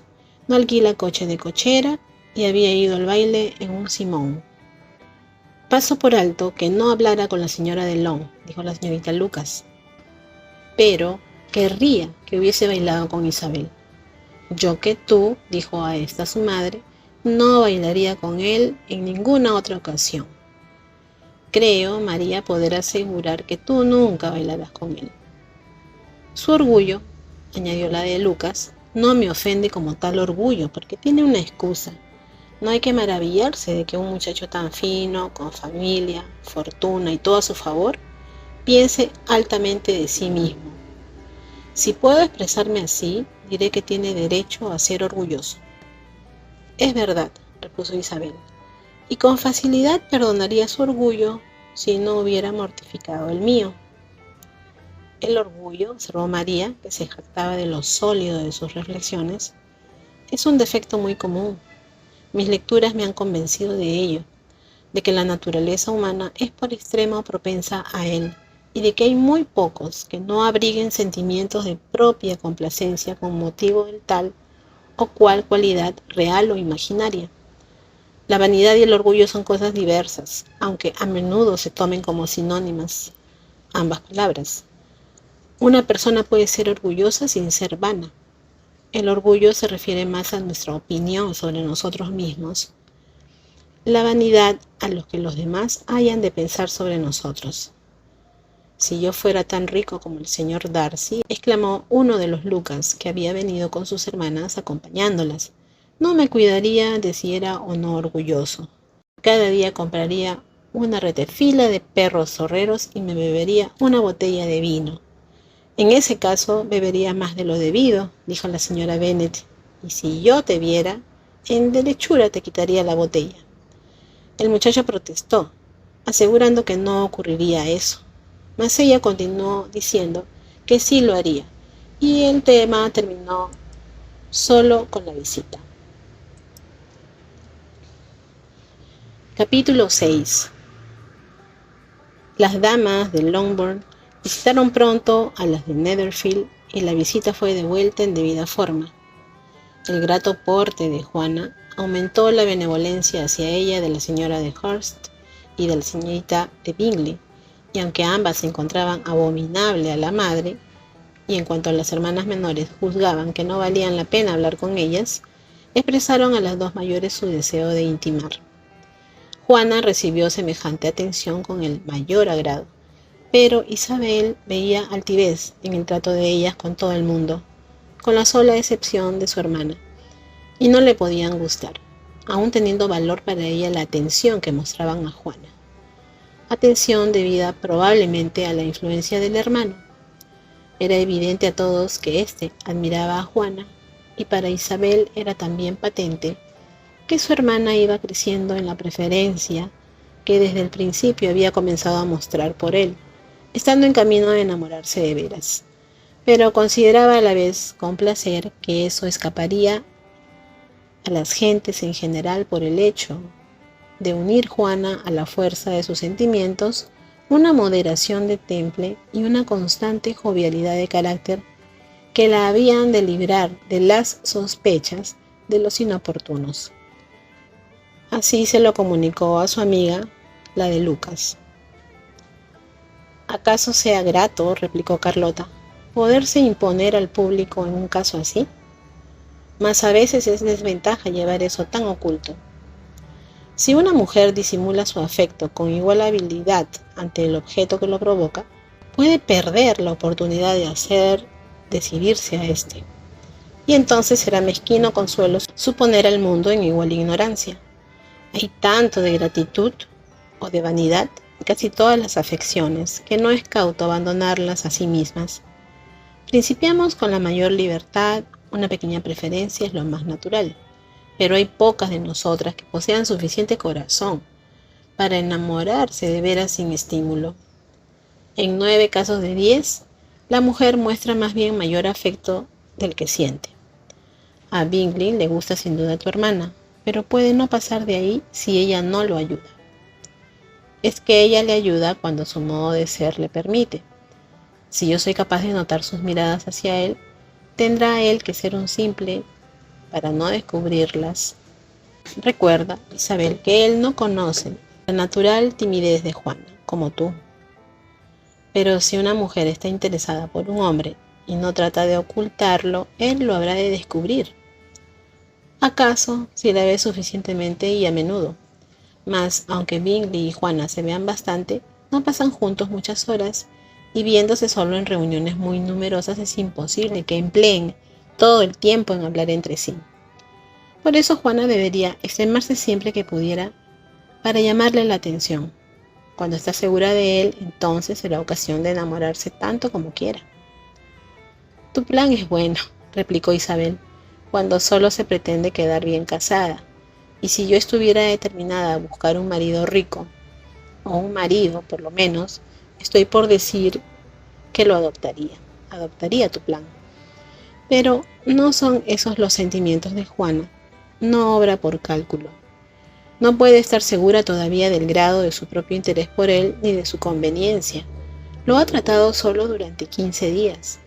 no alquila coche de cochera y había ido al baile en un simón». «Paso por alto que no hablara con la señora de Long», dijo la señorita Lucas, «pero querría que hubiese bailado con Isabel. Yo que tú», dijo a esta su madre, «no bailaría con él en ninguna otra ocasión. Creo, María, poder asegurar que tú nunca bailarás con él». «Su orgullo», añadió la de Lucas, «no me ofende como tal orgullo, porque tiene una excusa. No hay que maravillarse de que un muchacho tan fino, con familia, fortuna y todo a su favor, piense altamente de sí mismo. Si puedo expresarme así, diré que tiene derecho a ser orgulloso. Es verdad, repuso Isabel, y con facilidad perdonaría su orgullo si no hubiera mortificado el mío. El orgullo, observó María, que se jactaba de lo sólido de sus reflexiones, es un defecto muy común. Mis lecturas me han convencido de ello, de que la naturaleza humana es por extremo propensa a él, y de que hay muy pocos que no abriguen sentimientos de propia complacencia con motivo de tal o cual cualidad real o imaginaria. La vanidad y el orgullo son cosas diversas, aunque a menudo se tomen como sinónimas ambas palabras. Una persona puede ser orgullosa sin ser vana. El orgullo se refiere más a nuestra opinión sobre nosotros mismos. La vanidad a lo que los demás hayan de pensar sobre nosotros. Si yo fuera tan rico como el señor Darcy, exclamó uno de los Lucas, que había venido con sus hermanas acompañándolas, no me cuidaría de si era o no orgulloso. Cada día compraría una retefila de perros zorreros y me bebería una botella de vino. En ese caso bebería más de lo debido, dijo la señora Bennet, y si yo te viera, en derechura te quitaría la botella. El muchacho protestó, asegurando que no ocurriría eso, mas ella continuó diciendo que sí lo haría, y el tema terminó solo con la visita. Capítulo 6. Las damas de Longbourn visitaron pronto a las de Netherfield y la visita fue devuelta en debida forma. El grato porte de Juana aumentó la benevolencia hacia ella de la señora de Hurst y de la señorita de Bingley, y aunque ambas se encontraban abominable a la madre, y en cuanto a las hermanas menores juzgaban que no valían la pena hablar con ellas, expresaron a las dos mayores su deseo de intimar. Juana recibió semejante atención con el mayor agrado, pero Isabel veía altivez en el trato de ellas con todo el mundo, con la sola excepción de su hermana, y no le podían gustar, aun teniendo valor para ella la atención que mostraban a Juana. Atención debida probablemente a la influencia del hermano. Era evidente a todos que éste admiraba a Juana, y para Isabel era también patente que su hermana iba creciendo en la preferencia que desde el principio había comenzado a mostrar por él, estando en camino a enamorarse de veras. Pero consideraba a la vez con placer que eso escaparía a las gentes en general por el hecho de unir Juana a la fuerza de sus sentimientos una moderación de temple y una constante jovialidad de carácter que la habían de librar de las sospechas de los inoportunos. Así se lo comunicó a su amiga, la de Lucas. ¿Acaso sea grato, replicó Carlota, poderse imponer al público en un caso así? Mas a veces es desventaja llevar eso tan oculto. Si una mujer disimula su afecto con igual habilidad ante el objeto que lo provoca, puede perder la oportunidad de hacer decidirse a éste. Y entonces será mezquino consuelo suponer al mundo en igual ignorancia. Hay tanto de gratitud o de vanidad en casi todas las afecciones que no es cauto abandonarlas a sí mismas. Principiamos con la mayor libertad, una pequeña preferencia es lo más natural, pero hay pocas de nosotras que posean suficiente corazón para enamorarse de veras sin estímulo. En 9 casos de 10, la mujer muestra más bien mayor afecto del que siente. A Bingley le gusta sin duda tu hermana, pero puede no pasar de ahí si ella no lo ayuda. Es que ella le ayuda cuando su modo de ser le permite. Si yo soy capaz de notar sus miradas hacia él, tendrá él que ser un simple para no descubrirlas. Recuerda, Isabel, que él no conoce la natural timidez de Juana, como tú. Pero si una mujer está interesada por un hombre y no trata de ocultarlo, él lo habrá de descubrir. ¿Acaso si la ve suficientemente y a menudo? Mas, aunque Bingley y Juana se vean bastante, no pasan juntos muchas horas, y viéndose solo en reuniones muy numerosas es imposible que empleen todo el tiempo en hablar entre sí. Por eso Juana debería extremarse siempre que pudiera para llamarle la atención. Cuando está segura de él, entonces será ocasión de enamorarse tanto como quiera. Tu plan es bueno, replicó Isabel, cuando solo se pretende quedar bien casada. Y si yo estuviera determinada a buscar un marido rico, o un marido por lo menos, estoy por decir que lo adoptaría. Adoptaría tu plan. Pero no son esos los sentimientos de Juana. No obra por cálculo. No puede estar segura todavía del grado de su propio interés por él ni de su conveniencia. Lo ha tratado solo durante 15 días.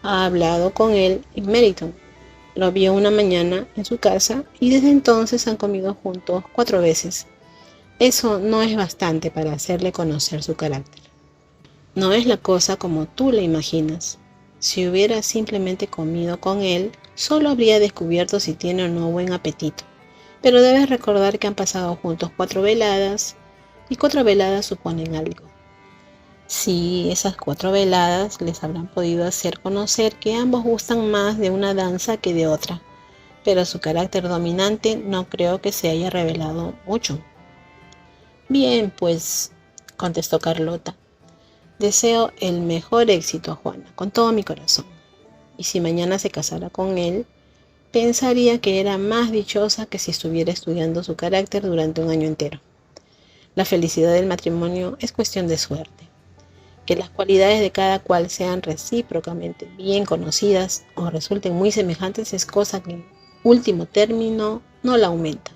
Ha hablado con él en Meryton. Lo vio una mañana en su casa y desde entonces han comido juntos 4 veces. Eso no es bastante para hacerle conocer su carácter. No es la cosa como tú la imaginas. Si hubiera simplemente comido con él, solo habría descubierto si tiene o no buen apetito. Pero debes recordar que han pasado juntos 4 veladas y 4 veladas suponen algo. Sí, esas 4 veladas les habrán podido hacer conocer que ambos gustan más de una danza que de otra, pero su carácter dominante no creo que se haya revelado mucho. Bien, pues, contestó Carlota, deseo el mejor éxito a Juana, con todo mi corazón. Y si mañana se casara con él, pensaría que era más dichosa que si estuviera estudiando su carácter durante un año entero. La felicidad del matrimonio es cuestión de suerte. Que las cualidades de cada cual sean recíprocamente bien conocidas o resulten muy semejantes es cosa que, en último término, no la aumenta.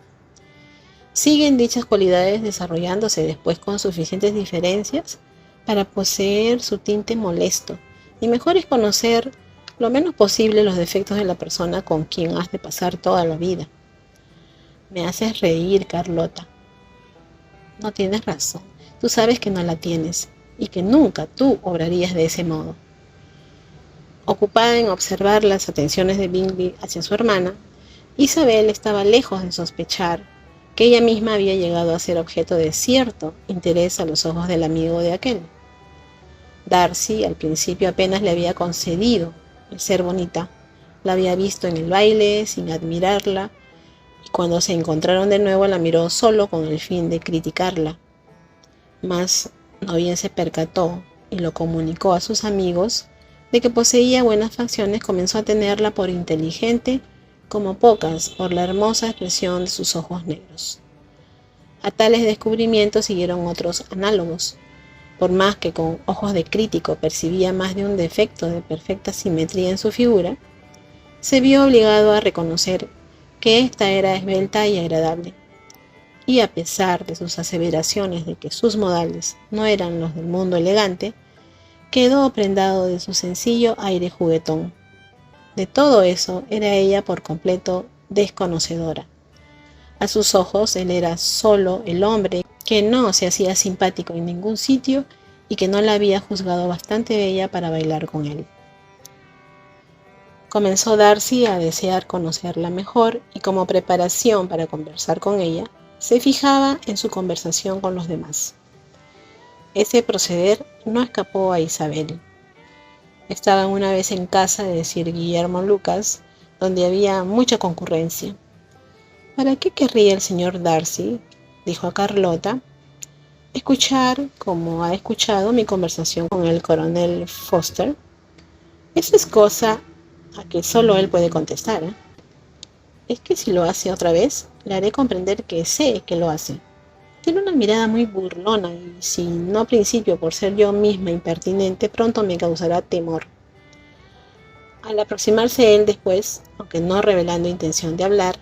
Siguen dichas cualidades desarrollándose después con suficientes diferencias para poseer su tinte molesto, y mejor es conocer lo menos posible los defectos de la persona con quien has de pasar toda la vida. Me haces reír, Carlota. No tienes razón. Tú sabes que no la tienes y que nunca tú obrarías de ese modo. Ocupada en observar las atenciones de Bingley hacia su hermana, Isabel estaba lejos de sospechar que ella misma había llegado a ser objeto de cierto interés a los ojos del amigo de aquel. Darcy al principio apenas le había concedido el ser bonita, la había visto en el baile sin admirarla, y cuando se encontraron de nuevo la miró solo con el fin de criticarla. Mas no bien se percató y lo comunicó a sus amigos de que poseía buenas facciones, comenzó a tenerla por inteligente como pocas por la hermosa expresión de sus ojos negros. A tales descubrimientos siguieron otros análogos. Por más que con ojos de crítico percibía más de un defecto de perfecta simetría en su figura, se vio obligado a reconocer que ésta era esbelta y agradable, y a pesar de sus aseveraciones de que sus modales no eran los del mundo elegante, quedó prendado de su sencillo aire juguetón. De todo eso era ella por completo desconocedora. A sus ojos él era solo el hombre que no se hacía simpático en ningún sitio y que no la había juzgado bastante bella para bailar con él. Comenzó Darcy a desear conocerla mejor y como preparación para conversar con ella, se fijaba en su conversación con los demás. Ese proceder no escapó a Isabel. Estaban una vez en casa de Sir Guillermo Lucas, donde había mucha concurrencia. ¿Para qué querría el señor Darcy, dijo a Carlota, escuchar, como ha escuchado, mi conversación con el coronel Forster? Esa es cosa a que solo él puede contestar, ¿eh? Es que si lo hace otra vez, le haré comprender que sé que lo hace. Tiene una mirada muy burlona y, si no al principio por ser yo misma impertinente, pronto me causará temor. Al aproximarse él después, aunque no revelando intención de hablar,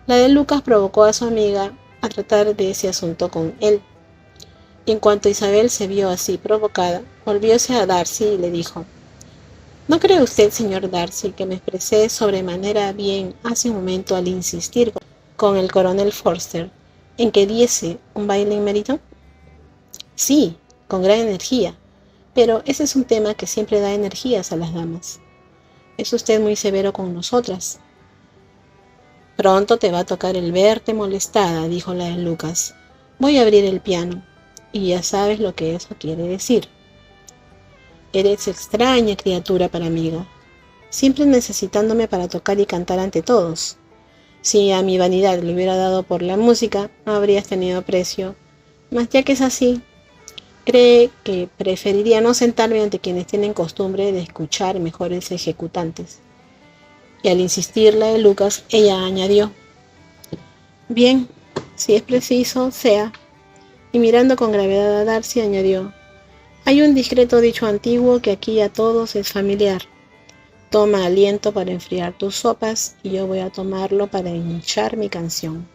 la de Lucas provocó a su amiga a tratar de ese asunto con él. Y en cuanto Isabel se vio así provocada, volvióse a Darcy y le dijo: ¿No cree usted, señor Darcy, que me expresé sobremanera bien hace un momento al insistir con el coronel Forster en que diese un baile en Meryton? Sí, con gran energía, pero ese es un tema que siempre da energías a las damas. Es usted muy severo con nosotras. Pronto te va a tocar el verte molestada, dijo la de Lucas. Voy a abrir el piano, y ya sabes lo que eso quiere decir. Eres extraña criatura para amiga, siempre necesitándome para tocar y cantar ante todos. Si a mi vanidad le hubiera dado por la música, no habrías tenido precio, mas ya que es así, cree que preferiría no sentarme ante quienes tienen costumbre de escuchar mejores ejecutantes. Y al insistirle de Lucas, ella añadió: bien, si es preciso, sea. Y mirando con gravedad a Darcy, añadió: hay un discreto dicho antiguo que aquí a todos es familiar. Toma aliento para enfriar tus sopas y yo voy a tomarlo para hinchar mi canción.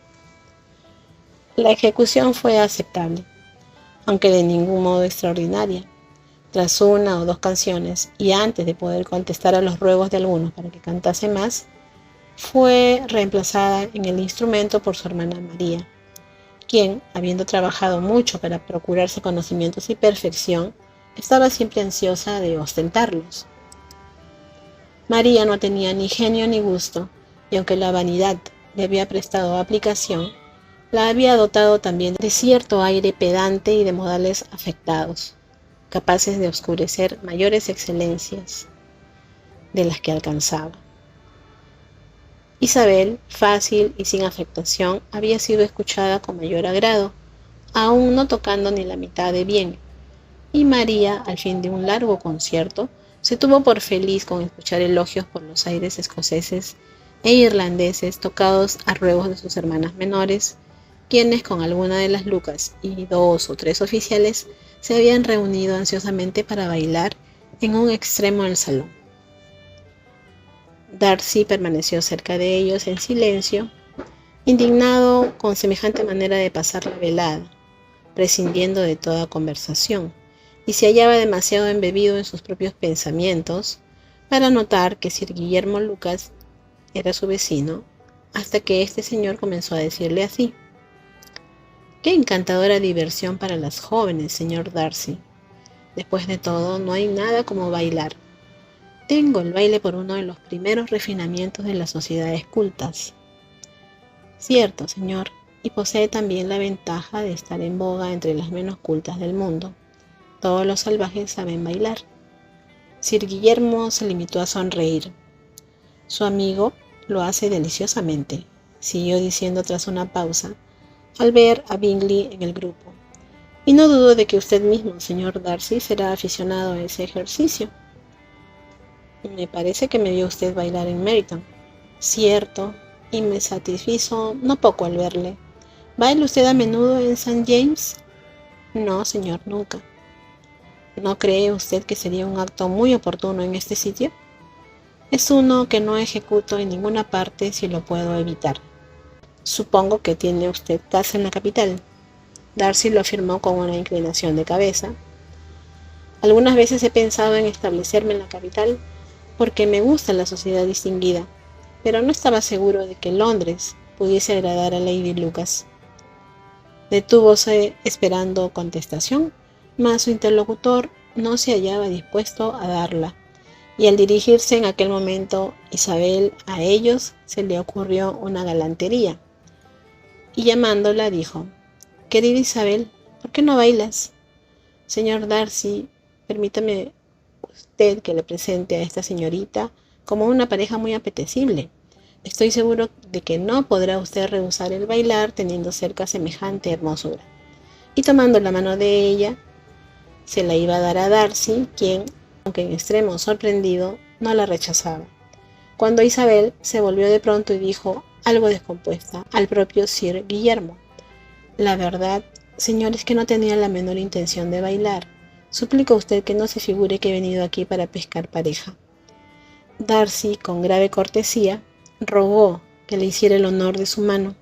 La ejecución fue aceptable, aunque de ningún modo extraordinaria. Tras una o dos canciones, y antes de poder contestar a los ruegos de algunos para que cantase más, fue reemplazada en el instrumento por su hermana María, quien, habiendo trabajado mucho para procurarse conocimientos y perfección, estaba siempre ansiosa de ostentarlos. María no tenía ni genio ni gusto, y aunque la vanidad le había prestado aplicación, la había dotado también de cierto aire pedante y de modales afectados, capaces de oscurecer mayores excelencias de las que alcanzaba. Isabel, fácil y sin afectación, había sido escuchada con mayor agrado, aún no tocando ni la mitad de bien, y María, al fin de un largo concierto, se tuvo por feliz con escuchar elogios por los aires escoceses e irlandeses tocados a ruegos de sus hermanas menores, quienes con alguna de las lucas y 2 o 3 oficiales se habían reunido ansiosamente para bailar en un extremo del salón. Darcy permaneció cerca de ellos en silencio, indignado con semejante manera de pasar la velada, prescindiendo de toda conversación, y se hallaba demasiado embebido en sus propios pensamientos para notar que Sir Guillermo Lucas era su vecino, hasta que este señor comenzó a decirle así: «Qué encantadora diversión para las jóvenes, señor Darcy. Después de todo, no hay nada como bailar. Tengo el baile por uno de los primeros refinamientos de las sociedades cultas». «Cierto, señor, y posee también la ventaja de estar en boga entre las menos cultas del mundo. Todos los salvajes saben bailar». Sir Guillermo se limitó a sonreír. «Su amigo lo hace deliciosamente», siguió diciendo tras una pausa, al ver a Bingley en el grupo. «Y no dudo de que usted mismo, señor Darcy, será aficionado a ese ejercicio. Me parece que me vio usted bailar en Meryton». «Cierto, y me satisfizo no poco al verle. ¿Baila usted a menudo en St. James?» «No, señor, nunca». «¿No cree usted que sería un acto muy oportuno en este sitio?» «Es uno que no ejecuto en ninguna parte si lo puedo evitar». «Supongo que tiene usted casa en la capital». Darcy lo afirmó con una inclinación de cabeza. «Algunas veces he pensado en establecerme en la capital porque me gusta la sociedad distinguida, pero no estaba seguro de que Londres pudiese agradar a Lady Lucas». Detúvose esperando contestación, mas su interlocutor no se hallaba dispuesto a darla, y al dirigirse en aquel momento Isabel a ellos, se le ocurrió una galantería, y llamándola dijo: «Querida Isabel, ¿por qué no bailas?» «Señor Darcy, permítame usted que le presente a esta señorita como una pareja muy apetecible. Estoy seguro de que no podrá usted rehusar el bailar teniendo cerca semejante hermosura». Y tomando la mano de ella, se la iba a dar a Darcy, quien, aunque en extremo sorprendido, no la rechazaba, cuando Isabel se volvió de pronto y dijo, algo descompuesta, al propio Sir Guillermo: «La verdad, señor, es que no tenía la menor intención de bailar. Suplico a usted que no se figure que he venido aquí para pescar pareja». Darcy, con grave cortesía, rogó que le hiciera el honor de su mano,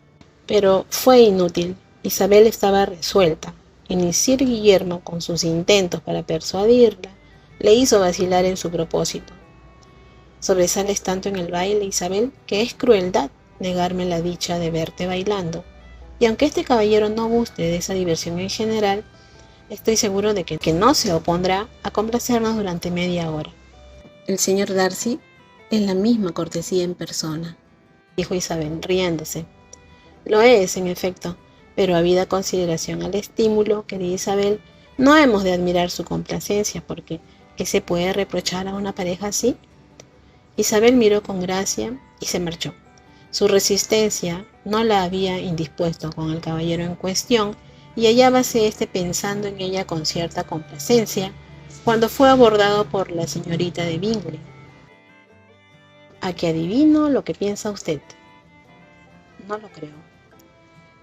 pero fue inútil. Isabel estaba resuelta, y ni Sir Guillermo, con sus intentos para persuadirla, le hizo vacilar en su propósito. «Sobresales tanto en el baile, Isabel, que es crueldad negarme la dicha de verte bailando. Y aunque este caballero no guste de esa diversión en general, estoy seguro de que no se opondrá a complacernos durante media hora». «El señor Darcy es la misma cortesía en persona», dijo Isabel, riéndose. «Lo es, en efecto, pero habida consideración al estímulo, querida Isabel, no hemos de admirar su complacencia, porque ¿qué se puede reprochar a una pareja así?». Isabel miró con gracia y se marchó. Su resistencia no la había indispuesto con el caballero en cuestión, y hallábase pensando en ella con cierta complacencia cuando fue abordado por la señorita de Bingley. ¿A que adivino lo que piensa usted? No lo creo.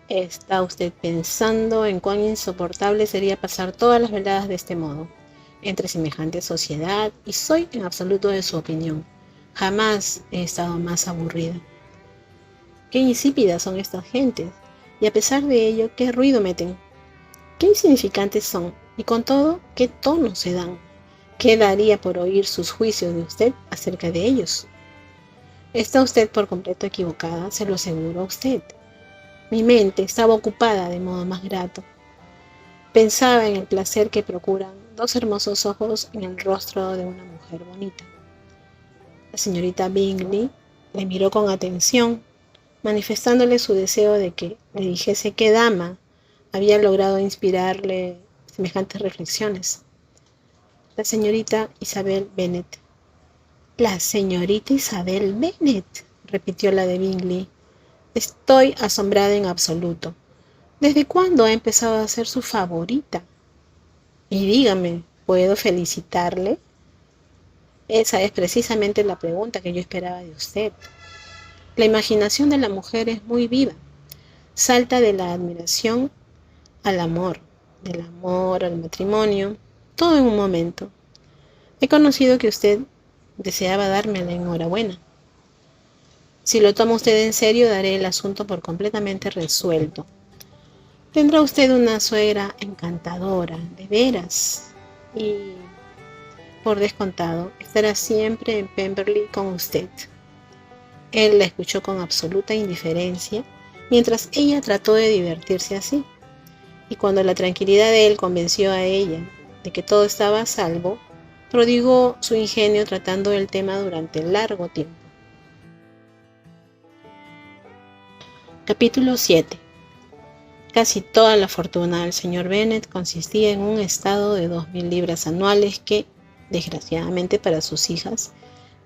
¿Está usted pensando en cuán insoportable sería pasar todas las veladas de este modo, entre semejante sociedad? Y soy en absoluto de su opinión. Jamás he estado más aburrida. Qué insípidas son estas gentes, y a pesar de ello, qué ruido meten. Qué insignificantes son, y con todo, qué tonos se dan. ¿Qué daría por oír sus juicios de usted acerca de ellos? Está usted por completo equivocada, se lo aseguro a usted. Mi mente estaba ocupada de modo más grato. Pensaba en el placer que procuran dos hermosos ojos en el rostro de una mujer bonita. La señorita Bingley le miró con atención, manifestándole su deseo de que le dijese qué dama había logrado inspirarle semejantes reflexiones. La señorita Isabel Bennet. La señorita Isabel Bennet, repitió la de Bingley. Estoy asombrada en absoluto. ¿Desde cuándo ha empezado a ser su favorita? Y dígame, ¿puedo felicitarle? Esa es precisamente la pregunta que yo esperaba de usted. La imaginación de la mujer es muy viva. Salta de la admiración al amor, del amor al matrimonio, todo en un momento. He conocido que usted deseaba darme la enhorabuena. Si lo toma usted en serio, daré el asunto por completamente resuelto. Tendrá usted una suegra encantadora, de veras, y, por descontado, estará siempre en Pemberley con usted. Él la escuchó con absoluta indiferencia, mientras ella trató de divertirse así, y cuando la tranquilidad de él convenció a ella de que todo estaba a salvo, prodigó su ingenio tratando el tema durante largo tiempo. Capítulo 7. Casi toda la fortuna del señor Bennet consistía en un estado de 2.000 libras anuales que, desgraciadamente para sus hijas,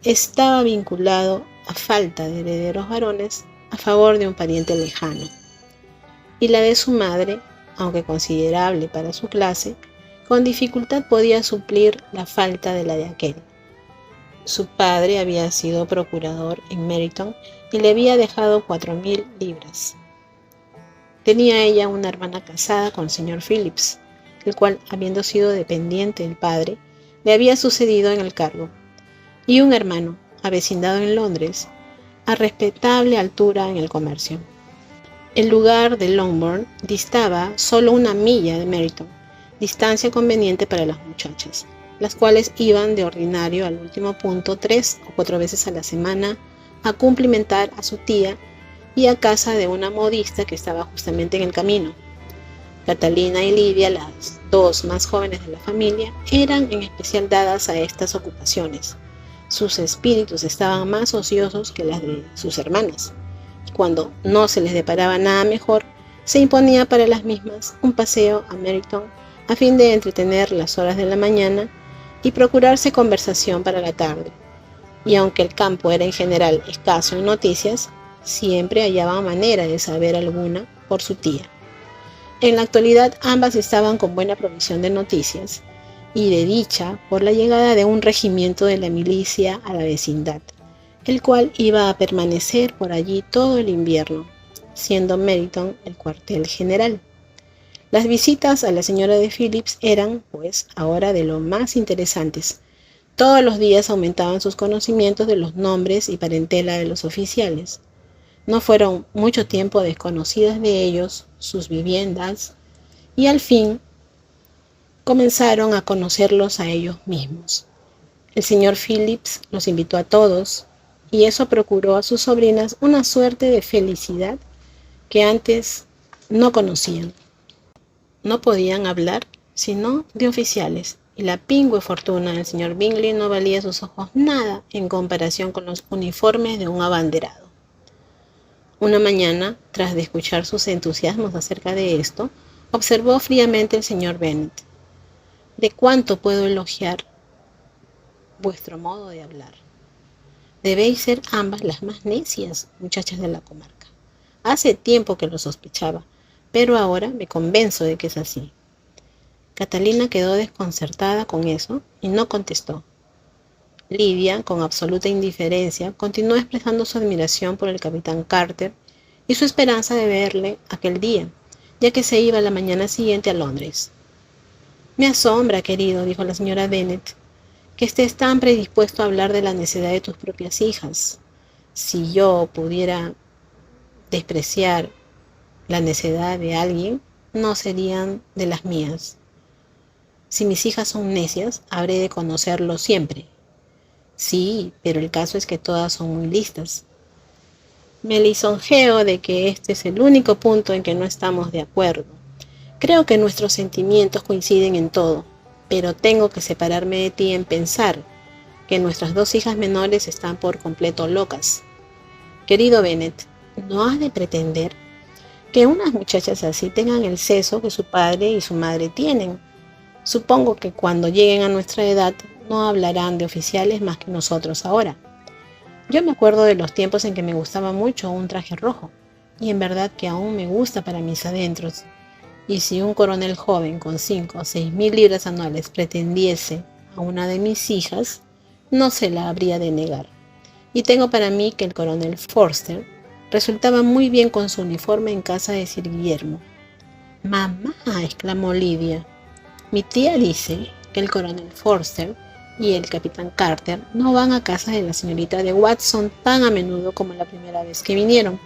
estaba vinculado, a falta de herederos varones, a favor de un pariente lejano. Y la de su madre, aunque considerable para su clase, con dificultad podía suplir la falta de la de aquel. Su padre había sido procurador en Meryton y le había dejado 4.000 libras. Tenía ella una hermana casada con el señor Phillips, el cual, habiendo sido dependiente del padre, le había sucedido en el cargo, y un hermano, avecindado en Londres, a respetable altura en el comercio. El lugar de Longbourn distaba solo 1 milla de Meryton, distancia conveniente para las muchachas, las cuales iban de ordinario al último punto 3 o 4 veces a la semana a cumplimentar a su tía y a casa de una modista que estaba justamente en el camino. Catalina y Lidia, las dos más jóvenes de la familia, eran en especial dadas a estas ocupaciones. Sus espíritus estaban más ociosos que las de sus hermanas. Cuando no se les deparaba nada mejor, se imponía para las mismas un paseo a Meryton a fin de entretener las horas de la mañana y procurarse conversación para la tarde. Y aunque el campo era en general escaso en noticias, siempre hallaba manera de saber alguna por su tía. En la actualidad ambas estaban con buena provisión de noticias y de dicha por la llegada de un regimiento de la milicia a la vecindad, el cual iba a permanecer por allí todo el invierno, siendo Meryton el cuartel general. Las visitas a la señora de Phillips eran, pues, ahora de lo más interesantes. Todos los días aumentaban sus conocimientos de los nombres y parentela de los oficiales. No fueron mucho tiempo desconocidas de ellos sus viviendas y al fin comenzaron a conocerlos a ellos mismos. El señor Phillips los invitó a todos y eso procuró a sus sobrinas una suerte de felicidad que antes no conocían. No podían hablar sino de oficiales y la pingüe fortuna del señor Bingley no valía a sus ojos nada en comparación con los uniformes de un abanderado. Una mañana, tras de escuchar sus entusiasmos acerca de esto, observó fríamente el señor Bennet. ¿De cuánto puedo elogiar vuestro modo de hablar? Debéis ser ambas las más necias muchachas de la comarca. Hace tiempo que lo sospechaba, pero ahora me convenzo de que es así. Catalina quedó desconcertada con eso y no contestó. Lidia, con absoluta indiferencia, continuó expresando su admiración por el capitán Carter y su esperanza de verle aquel día, ya que se iba la mañana siguiente a Londres. Me asombra, querido, dijo la señora Bennet, que estés tan predispuesto a hablar de la necedad de tus propias hijas. Si yo pudiera despreciar la necedad de alguien, no serían de las mías. Si mis hijas son necias, habré de conocerlo siempre. Sí, pero el caso es que todas son muy listas. Me lisonjeo de que este es el único punto en que no estamos de acuerdo. Creo que nuestros sentimientos coinciden en todo, pero tengo que separarme de ti en pensar que nuestras dos hijas menores están por completo locas. Querido Bennet, no has de pretender que unas muchachas así tengan el seso que su padre y su madre tienen. Supongo que cuando lleguen a nuestra edad no hablarán de oficiales más que nosotros ahora. Yo me acuerdo de los tiempos en que me gustaba mucho un traje rojo, y en verdad que aún me gusta para mis adentros. Y si un coronel joven con 5 o 6 mil libras anuales pretendiese a una de mis hijas, no se la habría de negar. Y tengo para mí que el coronel Forster resultaba muy bien con su uniforme en casa de Sir Guillermo. Mamá, exclamó Lidia, mi tía dice que el coronel Forster y el capitán Carter no van a casa de la señorita de Watson tan a menudo como la primera vez que vinieron.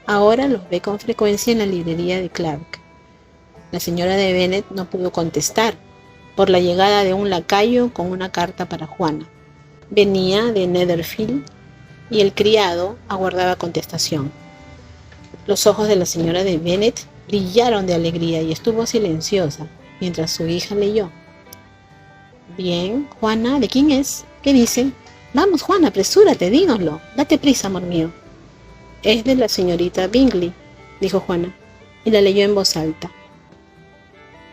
Ahora los ve con frecuencia en la librería de Clark. La señora de Bennet no pudo contestar por la llegada de un lacayo con una carta para Juana. Venía de Netherfield y el criado aguardaba contestación. Los ojos de la señora de Bennet brillaron de alegría y estuvo silenciosa mientras su hija leyó. Bien, Juana, ¿de quién es? ¿Qué dice? Vamos, Juana, apresúrate, dínoslo. Date prisa, amor mío. Es de la señorita Bingley, dijo Juana, y la leyó en voz alta.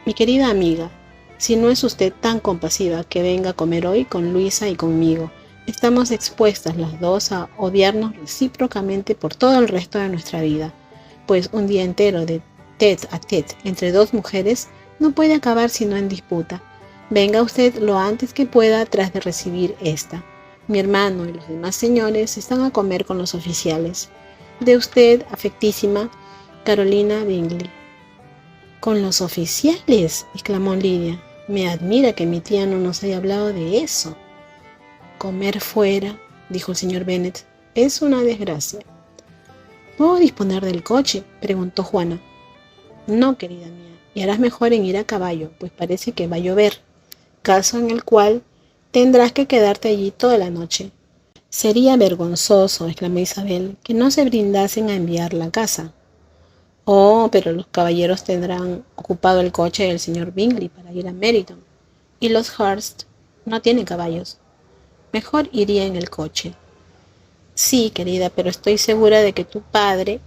Mi querida amiga, si no es usted tan compasiva que venga a comer hoy con Luisa y conmigo. Estamos expuestas las dos a odiarnos recíprocamente por todo el resto de nuestra vida, pues un día entero de tête a tête entre dos mujeres no puede acabar sino en disputa. Venga usted lo antes que pueda tras de recibir esta. Mi hermano y los demás señores están a comer con los oficiales. De usted, afectísima, Carolina Bingley. ¿Con los oficiales?, exclamó Lidia. Me admira que mi tía no nos haya hablado de eso. Comer fuera, dijo el señor Bennet, es una desgracia. ¿Puedo disponer del coche?, preguntó Juana. No, querida mía, y harás mejor en ir a caballo, pues parece que va a llover, caso en el cual tendrás que quedarte allí toda la noche. Sería vergonzoso, exclamó Isabel, que no se brindasen a enviarla a casa. Oh, pero los caballeros tendrán ocupado el coche del señor Bingley para ir a Meryton, y los Hurst no tienen caballos. Mejor iría en el coche. Sí, querida, pero estoy segura de que tu padre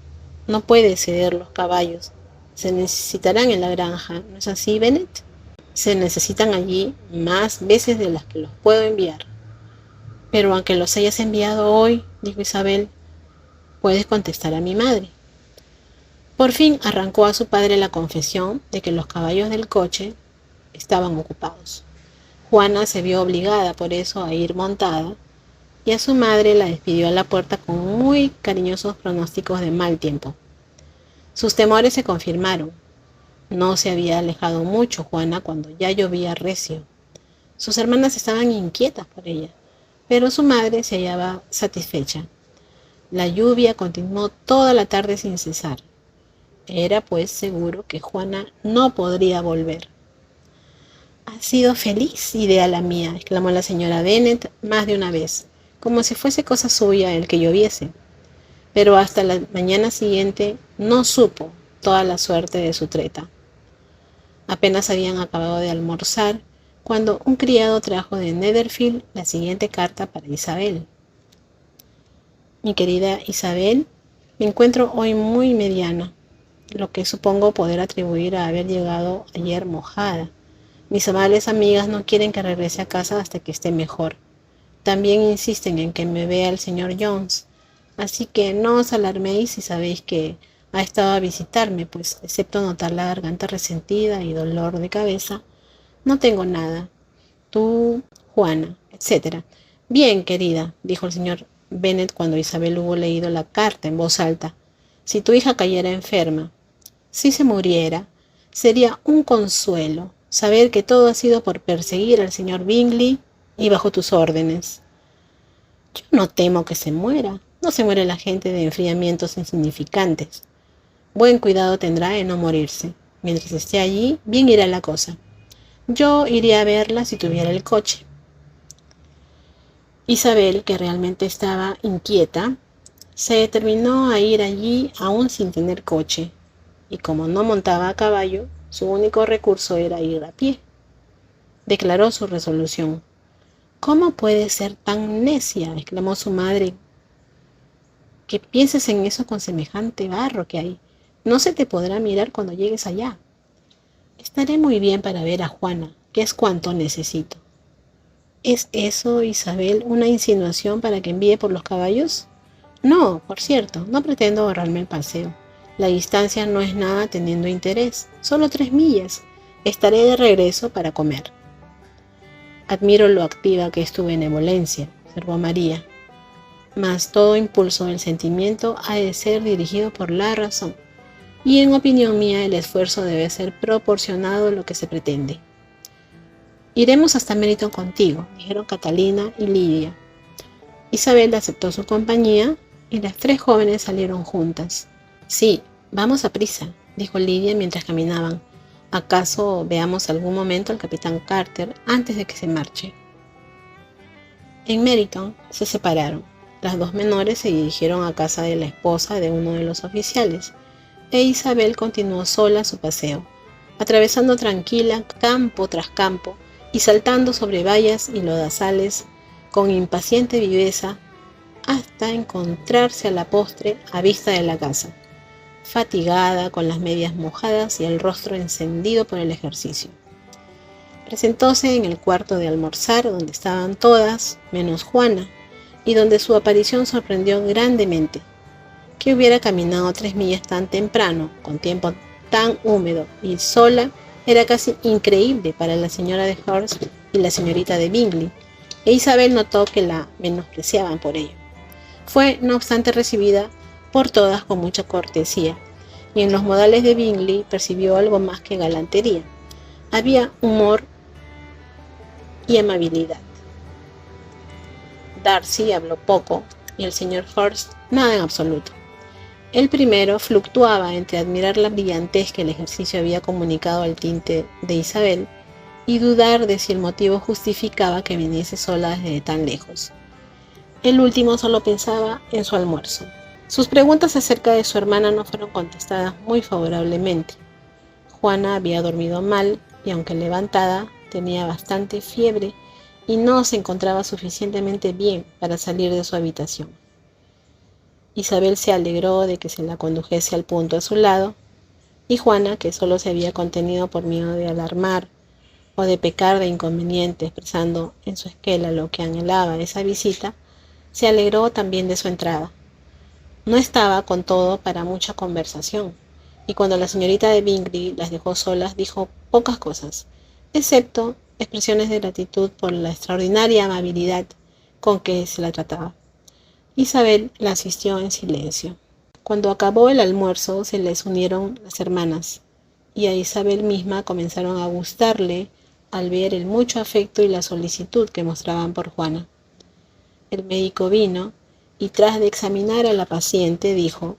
no puede ceder los caballos. Se necesitarán en la granja, ¿no es así, Bennet? Se necesitan allí más veces de las que los puedo enviar. Pero aunque los hayas enviado hoy, dijo Isabel, puedes contestar a mi madre. Por fin arrancó a su padre la confesión de que los caballos del coche estaban ocupados. Juana se vio obligada por eso a ir montada, y a su madre la despidió a la puerta con muy cariñosos pronósticos de mal tiempo. Sus temores se confirmaron. No se había alejado mucho Juana cuando ya llovía recio. Sus hermanas estaban inquietas por ella, pero su madre se hallaba satisfecha. La lluvia continuó toda la tarde sin cesar. Era pues seguro que Juana no podría volver. Ha sido feliz idea la mía, exclamó la señora Bennet más de una vez, como si fuese cosa suya el que lloviese. Pero hasta la mañana siguiente no supo toda la suerte de su treta. Apenas habían acabado de almorzar cuando un criado trajo de Netherfield la siguiente carta para Isabel. Mi querida Isabel, me encuentro hoy muy mediana, lo que supongo poder atribuir a haber llegado ayer mojada. Mis amables amigas no quieren que regrese a casa hasta que esté mejor. También insisten en que me vea el señor Jones, así que no os alarméis si sabéis que ha estado a visitarme, pues, excepto notar la garganta resentida y dolor de cabeza, no tengo nada. Tú, Juana, etcétera. Bien, querida, dijo el señor Bennet cuando Isabel hubo leído la carta en voz alta. Si tu hija cayera enferma, si se muriera, sería un consuelo saber que todo ha sido por perseguir al señor Bingley y bajo tus órdenes. Yo no temo que se muera. No se muere la gente de enfriamientos insignificantes. Buen cuidado tendrá en no morirse. Mientras esté allí, bien irá la cosa. Yo iría a verla si tuviera el coche. Isabel, que realmente estaba inquieta, se determinó a ir allí aún sin tener coche, y como no montaba a caballo, su único recurso era ir a pie. Declaró su resolución. ¿Cómo puedes ser tan necia?, exclamó su madre, que pienses en eso con semejante barro que hay. No se te podrá mirar cuando llegues allá. Estaré muy bien para ver a Juana, que es cuanto necesito. ¿Es eso, Isabel, una insinuación para que envíe por los caballos? No, por cierto, no pretendo ahorrarme el paseo. La distancia no es nada teniendo interés, solo 3 millas. Estaré de regreso para comer. Admiro lo activa que es tu benevolencia, observó María, mas todo impulso del sentimiento ha de ser dirigido por la razón, y en opinión mía el esfuerzo debe ser proporcionado a lo que se pretende. Iremos hasta Meryton contigo, dijeron Catalina y Lidia. Isabel aceptó su compañía y las 3 jóvenes salieron juntas. Sí, vamos a prisa, dijo Lidia mientras caminaban. ¿Acaso veamos algún momento al capitán Carter antes de que se marche? En Meryton se separaron. Las 2 menores se dirigieron a casa de la esposa de uno de los oficiales, e Isabel continuó sola su paseo, atravesando tranquila campo tras campo y saltando sobre vallas y lodazales con impaciente viveza hasta encontrarse a la postre a vista de la casa, fatigada, con las medias mojadas y el rostro encendido por el ejercicio. Presentóse en el cuarto de almorzar, donde estaban todas, menos Juana, y donde su aparición sorprendió grandemente. Que hubiera caminado 3 millas tan temprano, con tiempo tan húmedo y sola, era casi increíble para la señora de Hurst y la señorita de Bingley, e Isabel notó que la menospreciaban por ello. Fue, no obstante, recibida por todas con mucha cortesía, y en los modales de Bingley percibió algo más que galantería. Había humor y amabilidad. Darcy habló poco y el señor Hurst nada en absoluto. El primero fluctuaba entre admirar la brillantez que el ejercicio había comunicado al tinte de Isabel y dudar de si el motivo justificaba que viniese sola desde tan lejos. El último solo pensaba en su almuerzo. Sus preguntas acerca de su hermana no fueron contestadas muy favorablemente. Juana había dormido mal y, aunque levantada, tenía bastante fiebre y no se encontraba suficientemente bien para salir de su habitación. Isabel se alegró de que se la condujese al punto a su lado, y Juana, que solo se había contenido por miedo de alarmar o de pecar de inconveniente, expresando en su esquela lo que anhelaba esa visita, se alegró también de su entrada. No estaba, con todo, para mucha conversación, y cuando la señorita de Bingley las dejó solas, dijo pocas cosas, excepto expresiones de gratitud por la extraordinaria amabilidad con que se la trataba. Isabel la asistió en silencio. Cuando acabó el almuerzo, se les unieron las hermanas, y a Isabel misma comenzaron a gustarle al ver el mucho afecto y la solicitud que mostraban por Juana. El médico vino, y tras de examinar a la paciente, dijo,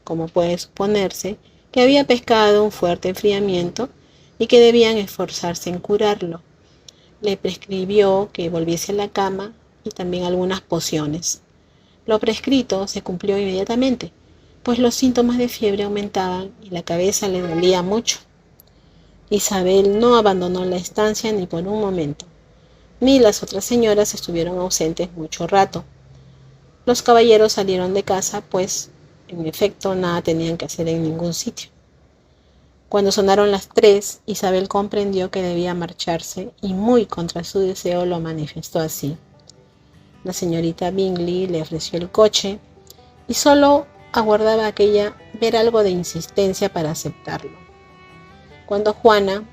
como puede suponerse, que había pescado un fuerte enfriamiento y que debían esforzarse en curarlo. Le prescribió que volviese a la cama y también algunas pociones. Lo prescrito se cumplió inmediatamente, pues los síntomas de fiebre aumentaban y la cabeza le dolía mucho. Isabel no abandonó la estancia ni por un momento, ni las otras señoras estuvieron ausentes mucho rato. Los caballeros salieron de casa, pues, en efecto, nada tenían que hacer en ningún sitio. Cuando sonaron las 3, Isabel comprendió que debía marcharse y muy contra su deseo lo manifestó así. La señorita Bingley le ofreció el coche y solo aguardaba aquella ver algo de insistencia para aceptarlo. Cuando Juana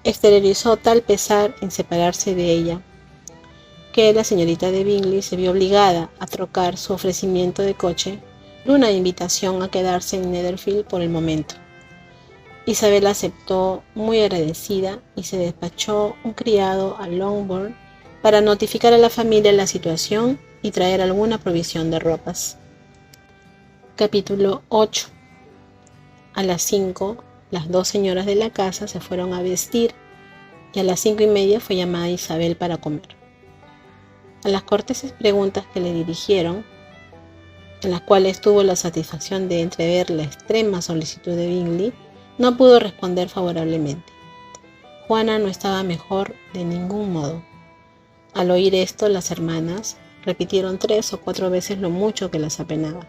exteriorizó tal pesar en separarse de ella, que la señorita de Bingley se vio obligada a trocar su ofrecimiento de coche por una invitación a quedarse en Netherfield por el momento. Isabel aceptó muy agradecida y se despachó un criado a Longbourn para notificar a la familia la situación y traer alguna provisión de ropas. Capítulo 8. A las 5, las dos señoras de la casa se fueron a vestir y a las 5:30 fue llamada Isabel para comer. A las corteses preguntas que le dirigieron, en las cuales tuvo la satisfacción de entrever la extrema solicitud de Bingley, no pudo responder favorablemente. Juana no estaba mejor de ningún modo. Al oír esto, las hermanas repitieron 3 o 4 veces lo mucho que las apenaba,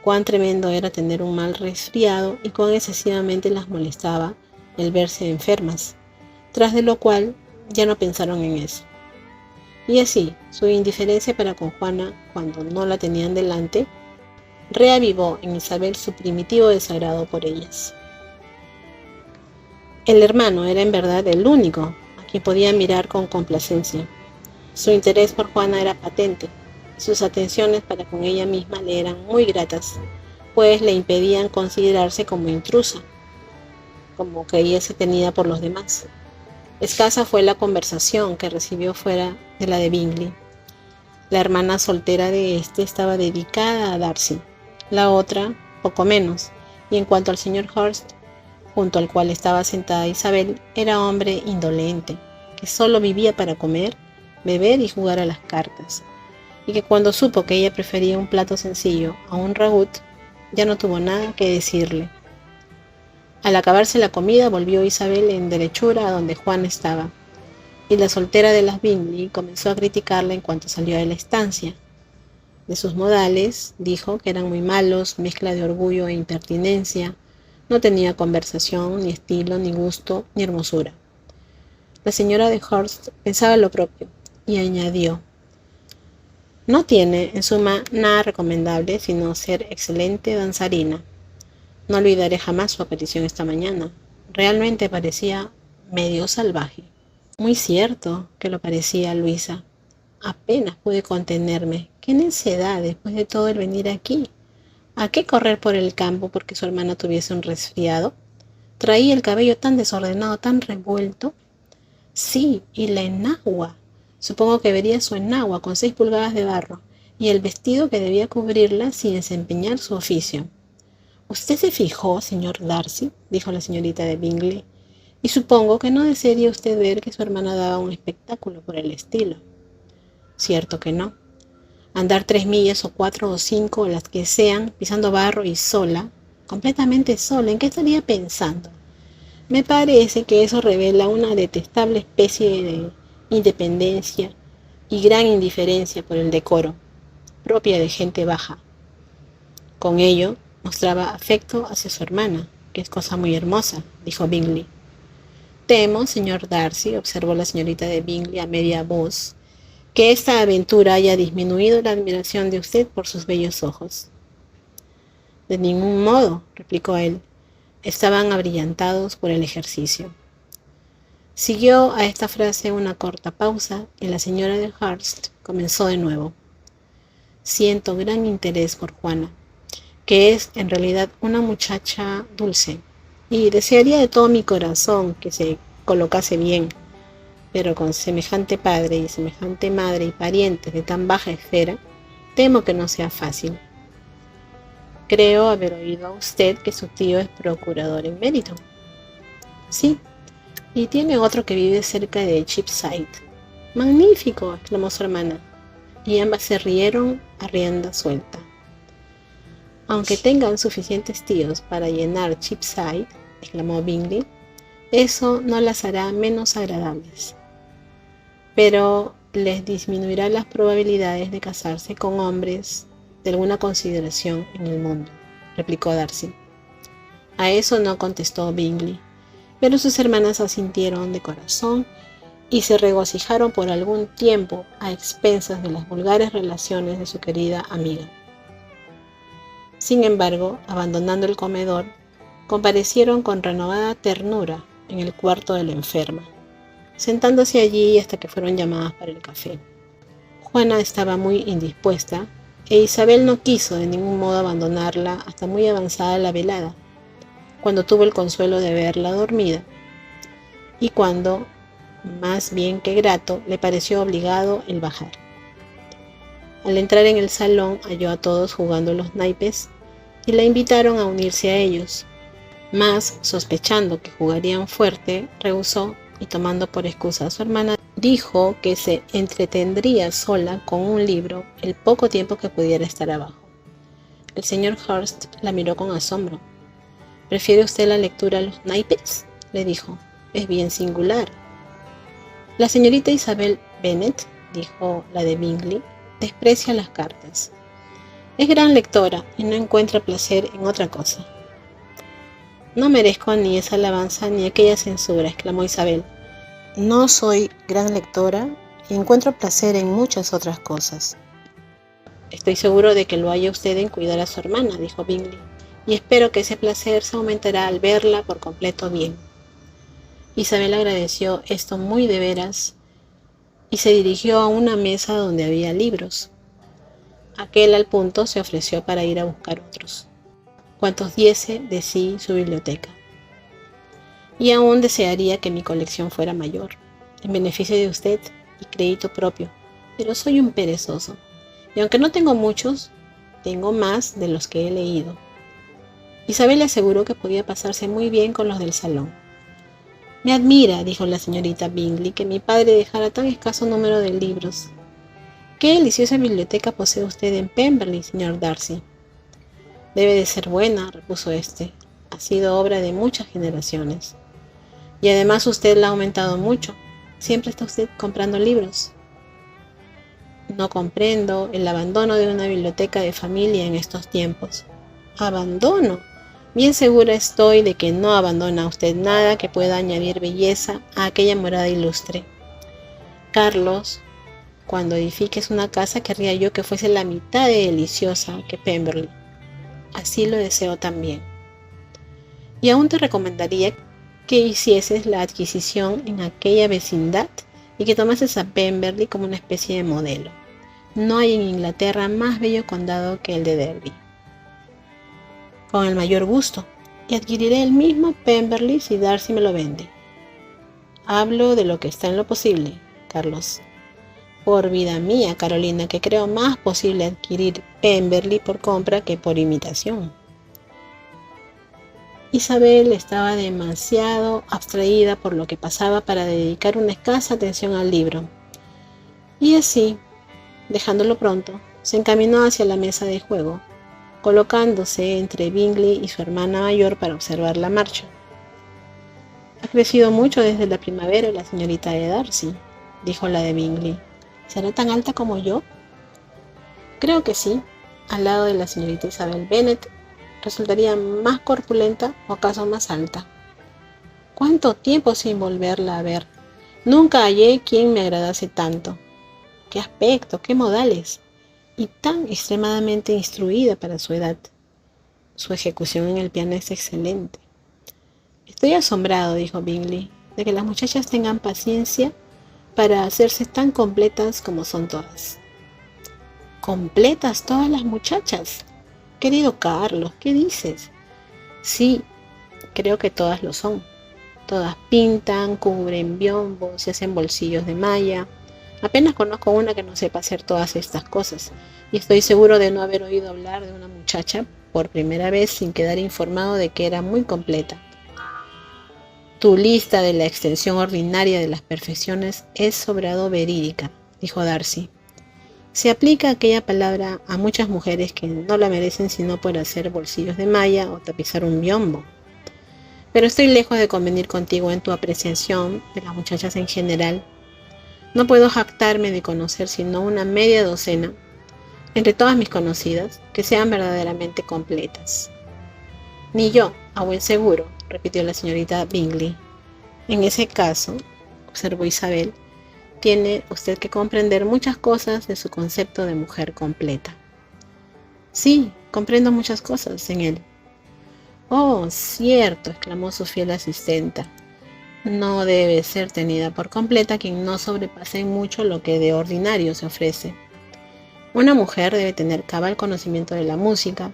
cuán tremendo era tener un mal resfriado y cuán excesivamente las molestaba el verse enfermas, tras de lo cual ya no pensaron en eso. Y así, su indiferencia para con Juana, cuando no la tenían delante, reavivó en Isabel su primitivo desagrado por ellas. El hermano era en verdad el único a quien podía mirar con complacencia. Su interés por Juana era patente, y sus atenciones para con ella misma le eran muy gratas, pues le impedían considerarse como intrusa, como creíase tenida por los demás. Escasa fue la conversación que recibió fuera de la de Bingley. La hermana soltera de este estaba dedicada a Darcy, la otra poco menos, y en cuanto al señor Hurst, junto al cual estaba sentada Isabel, era hombre indolente, que solo vivía para comer, beber y jugar a las cartas, y que cuando supo que ella prefería un plato sencillo a un ragout, ya no tuvo nada que decirle. Al acabarse la comida volvió Isabel en derechura a donde Juan estaba, y la soltera de las Bingley comenzó a criticarla en cuanto salió de la estancia. De sus modales, dijo que eran muy malos, mezcla de orgullo e impertinencia, no tenía conversación, ni estilo, ni gusto, ni hermosura. La señora de Hurst pensaba lo propio, y añadió: no tiene, en suma, nada recomendable sino ser excelente danzarina. No olvidaré jamás su aparición esta mañana. Realmente parecía medio salvaje. Muy cierto que lo parecía, Luisa. Apenas pude contenerme. ¡Qué necedad después de todo el venir aquí! ¿A qué correr por el campo porque su hermana tuviese un resfriado? Traía el cabello tan desordenado, tan revuelto. Sí, y la enagua. Supongo que vería su enagua con 6 pulgadas de barro, y el vestido que debía cubrirla sin desempeñar su oficio. ¿Usted se fijó, señor Darcy?, dijo la señorita de Bingley, y supongo que no desearía usted ver que su hermana daba un espectáculo por el estilo. Cierto que no. Andar 3 millas o 4 o 5, las que sean, pisando barro y sola, completamente sola, ¿en qué estaría pensando? Me parece que eso revela una detestable especie de independencia y gran indiferencia por el decoro, propia de gente baja. Con ello, mostraba afecto hacia su hermana, que es cosa muy hermosa, dijo Bingley. Temo, señor Darcy, observó la señorita de Bingley a media voz, que esta aventura haya disminuido la admiración de usted por sus bellos ojos. De ningún modo, replicó él. Estaban abrillantados por el ejercicio. Siguió a esta frase una corta pausa y la señora de Hurst comenzó de nuevo. Siento gran interés por Juana, que es en realidad una muchacha dulce, y desearía de todo mi corazón que se colocase bien, pero con semejante padre y semejante madre y parientes de tan baja esfera, temo que no sea fácil. Creo haber oído a usted que su tío es procurador emérito. Sí, y tiene otro que vive cerca de Cheapside. ¡Magnífico!, exclamó su hermana, y ambas se rieron a rienda suelta. Aunque tengan suficientes tíos para llenar Cheapside, exclamó Bingley, eso no las hará menos agradables. Pero les disminuirá las probabilidades de casarse con hombres de alguna consideración en el mundo, replicó Darcy. A eso no contestó Bingley, pero sus hermanas asintieron de corazón y se regocijaron por algún tiempo a expensas de las vulgares relaciones de su querida amiga. Sin embargo, abandonando el comedor, comparecieron con renovada ternura en el cuarto de la enferma, sentándose allí hasta que fueron llamadas para el café. Juana estaba muy indispuesta e Isabel no quiso de ningún modo abandonarla hasta muy avanzada la velada, cuando tuvo el consuelo de verla dormida y cuando, más bien que grato, le pareció obligado el bajar. Al entrar en el salón halló a todos jugando los naipes y la invitaron a unirse a ellos, mas sospechando que jugarían fuerte, rehusó y tomando por excusa a su hermana, dijo que se entretendría sola con un libro el poco tiempo que pudiera estar abajo. El señor Hurst la miró con asombro. ¿Prefiere usted la lectura a los naipes?, le dijo. Es bien singular. La señorita Isabel Bennet, dijo la de Bingley, desprecia las cartas. Es gran lectora y no encuentra placer en otra cosa. No merezco ni esa alabanza ni aquella censura, exclamó Isabel. No soy gran lectora y encuentro placer en muchas otras cosas. Estoy seguro de que lo haya usted en cuidar a su hermana, dijo Bingley, y espero que ese placer se aumentará al verla por completo bien. Isabel agradeció esto muy de veras y se dirigió a una mesa donde había libros. Aquel al punto se ofreció para ir a buscar otros, cuantos diese de sí su biblioteca. Y aún desearía que mi colección fuera mayor, en beneficio de usted y crédito propio, pero soy un perezoso, y aunque no tengo muchos, tengo más de los que he leído. Isabel le aseguró que podía pasarse muy bien con los del salón. Me admira, dijo la señorita Bingley, que mi padre dejara tan escaso número de libros. ¿Qué deliciosa biblioteca posee usted en Pemberley, señor Darcy? Debe de ser buena, repuso este. Ha sido obra de muchas generaciones. Y además usted la ha aumentado mucho. Siempre está usted comprando libros. No comprendo el abandono de una biblioteca de familia en estos tiempos. ¿Abandono? Bien segura estoy de que no abandona usted nada que pueda añadir belleza a aquella morada ilustre. Carlos, cuando edifiques una casa querría yo que fuese la mitad de deliciosa que Pemberley. Así lo deseo también. Y aún te recomendaría que hicieses la adquisición en aquella vecindad y que tomases a Pemberley como una especie de modelo. No hay en Inglaterra más bello condado que el de Derby. Con el mayor gusto, y adquiriré el mismo Pemberley si Darcy me lo vende. Hablo de lo que está en lo posible, Carlos. Por vida mía, Carolina, que creo más posible adquirir Pemberley por compra que por imitación. Isabel estaba demasiado abstraída por lo que pasaba para dedicar una escasa atención al libro. Y así, dejándolo pronto, se encaminó hacia la mesa de juego, colocándose entre Bingley y su hermana mayor para observar la marcha. Ha crecido mucho desde la primavera la señorita de Darcy, dijo la de Bingley. ¿Será tan alta como yo? Creo que sí. Al lado de la señorita Isabel Bennet, resultaría más corpulenta o acaso más alta. ¿Cuánto tiempo sin volverla a ver? Nunca hallé quien me agradase tanto. ¡Qué aspecto, qué modales! Y tan extremadamente instruida para su edad. Su ejecución en el piano es excelente. Estoy asombrado, dijo Bingley, de que las muchachas tengan paciencia para hacerse tan completas como son todas. ¿Completas todas las muchachas? Querido Carlos, ¿qué dices? Sí, creo que todas lo son. Todas pintan, cubren biombos y hacen bolsillos de malla. Apenas conozco una que no sepa hacer todas estas cosas, y estoy seguro de no haber oído hablar de una muchacha por primera vez sin quedar informado de que era muy completa. Tu lista de la extensión ordinaria de las perfecciones es sobrado verídica, dijo Darcy. Se aplica aquella palabra a muchas mujeres que no la merecen sino por hacer bolsillos de malla o tapizar un biombo. Pero estoy lejos de convenir contigo en tu apreciación de las muchachas en general. No puedo jactarme de conocer sino una media docena, entre todas mis conocidas, que sean verdaderamente completas. Ni yo, a buen seguro, repitió la señorita Bingley. En ese caso, observó Isabel, tiene usted que comprender muchas cosas de su concepto de mujer completa. Sí, Comprendo muchas cosas en él. Oh, cierto, exclamó su fiel asistenta. No debe ser tenida por completa quien no sobrepase mucho lo que de ordinario se ofrece. Una mujer debe tener cabal conocimiento de la música,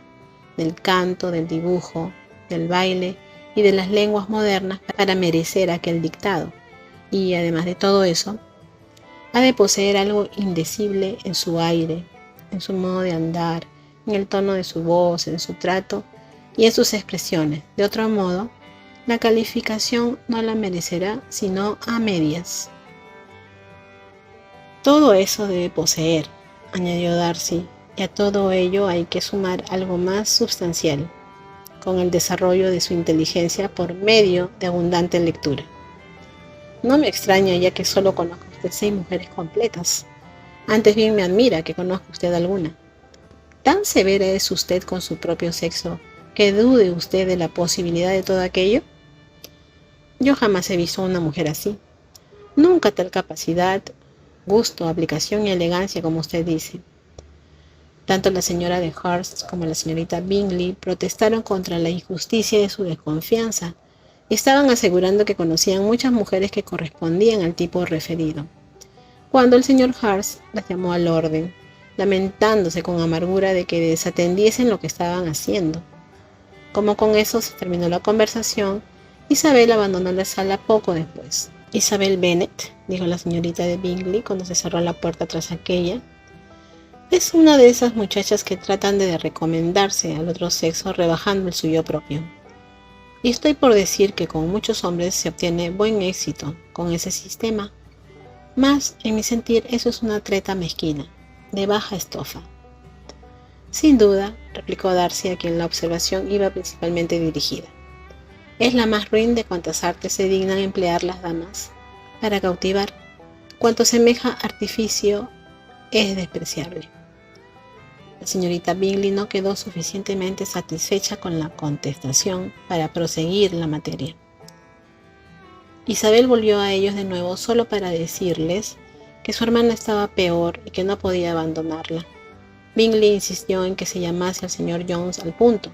del canto, del dibujo, del baile y de las lenguas modernas para merecer aquel dictado. Y además de todo eso, ha de poseer algo indecible en su aire, en su modo de andar, en el tono de su voz, en su trato y en sus expresiones. De otro modo, la calificación no la merecerá sino a medias. Todo eso debe poseer, añadió Darcy, y a todo ello hay que sumar algo más sustancial, con el desarrollo de su inteligencia por medio de abundante lectura. No me extraña, ya que solo conozco a usted 6 mujeres completas. Antes bien me admira que conozca usted alguna. ¿Tan severa es usted con su propio sexo que dude usted de la posibilidad de todo aquello? Yo jamás he visto a una mujer así. Nunca tal capacidad, gusto, aplicación y elegancia como usted dice. Tanto la señora de Hurst como la señorita Bingley protestaron contra la injusticia de su desconfianza y estaban asegurando que conocían muchas mujeres que correspondían al tipo referido, cuando el señor Hurst las llamó al orden, lamentándose con amargura de que desatendiesen lo que estaban haciendo. Como con eso se terminó la conversación, Isabel abandonó la sala poco después. Isabel Bennet, dijo la señorita de Bingley cuando se cerró la puerta tras aquella, es una de esas muchachas que tratan de recomendarse al otro sexo rebajando el suyo propio. Y estoy por decir que con muchos hombres se obtiene buen éxito con ese sistema. Mas, en mi sentir, eso es una treta mezquina, de baja estofa. Sin duda, replicó Darcy, a quien la observación iba principalmente dirigida. Es la más ruin de cuantas artes se dignan emplear las damas para cautivar. Cuanto semeja artificio es despreciable. La señorita Bingley no quedó suficientemente satisfecha con la contestación para proseguir la materia. Isabel volvió a ellos de nuevo solo para decirles que su hermana estaba peor y que no podía abandonarla. Bingley insistió en que se llamase al señor Jones al punto,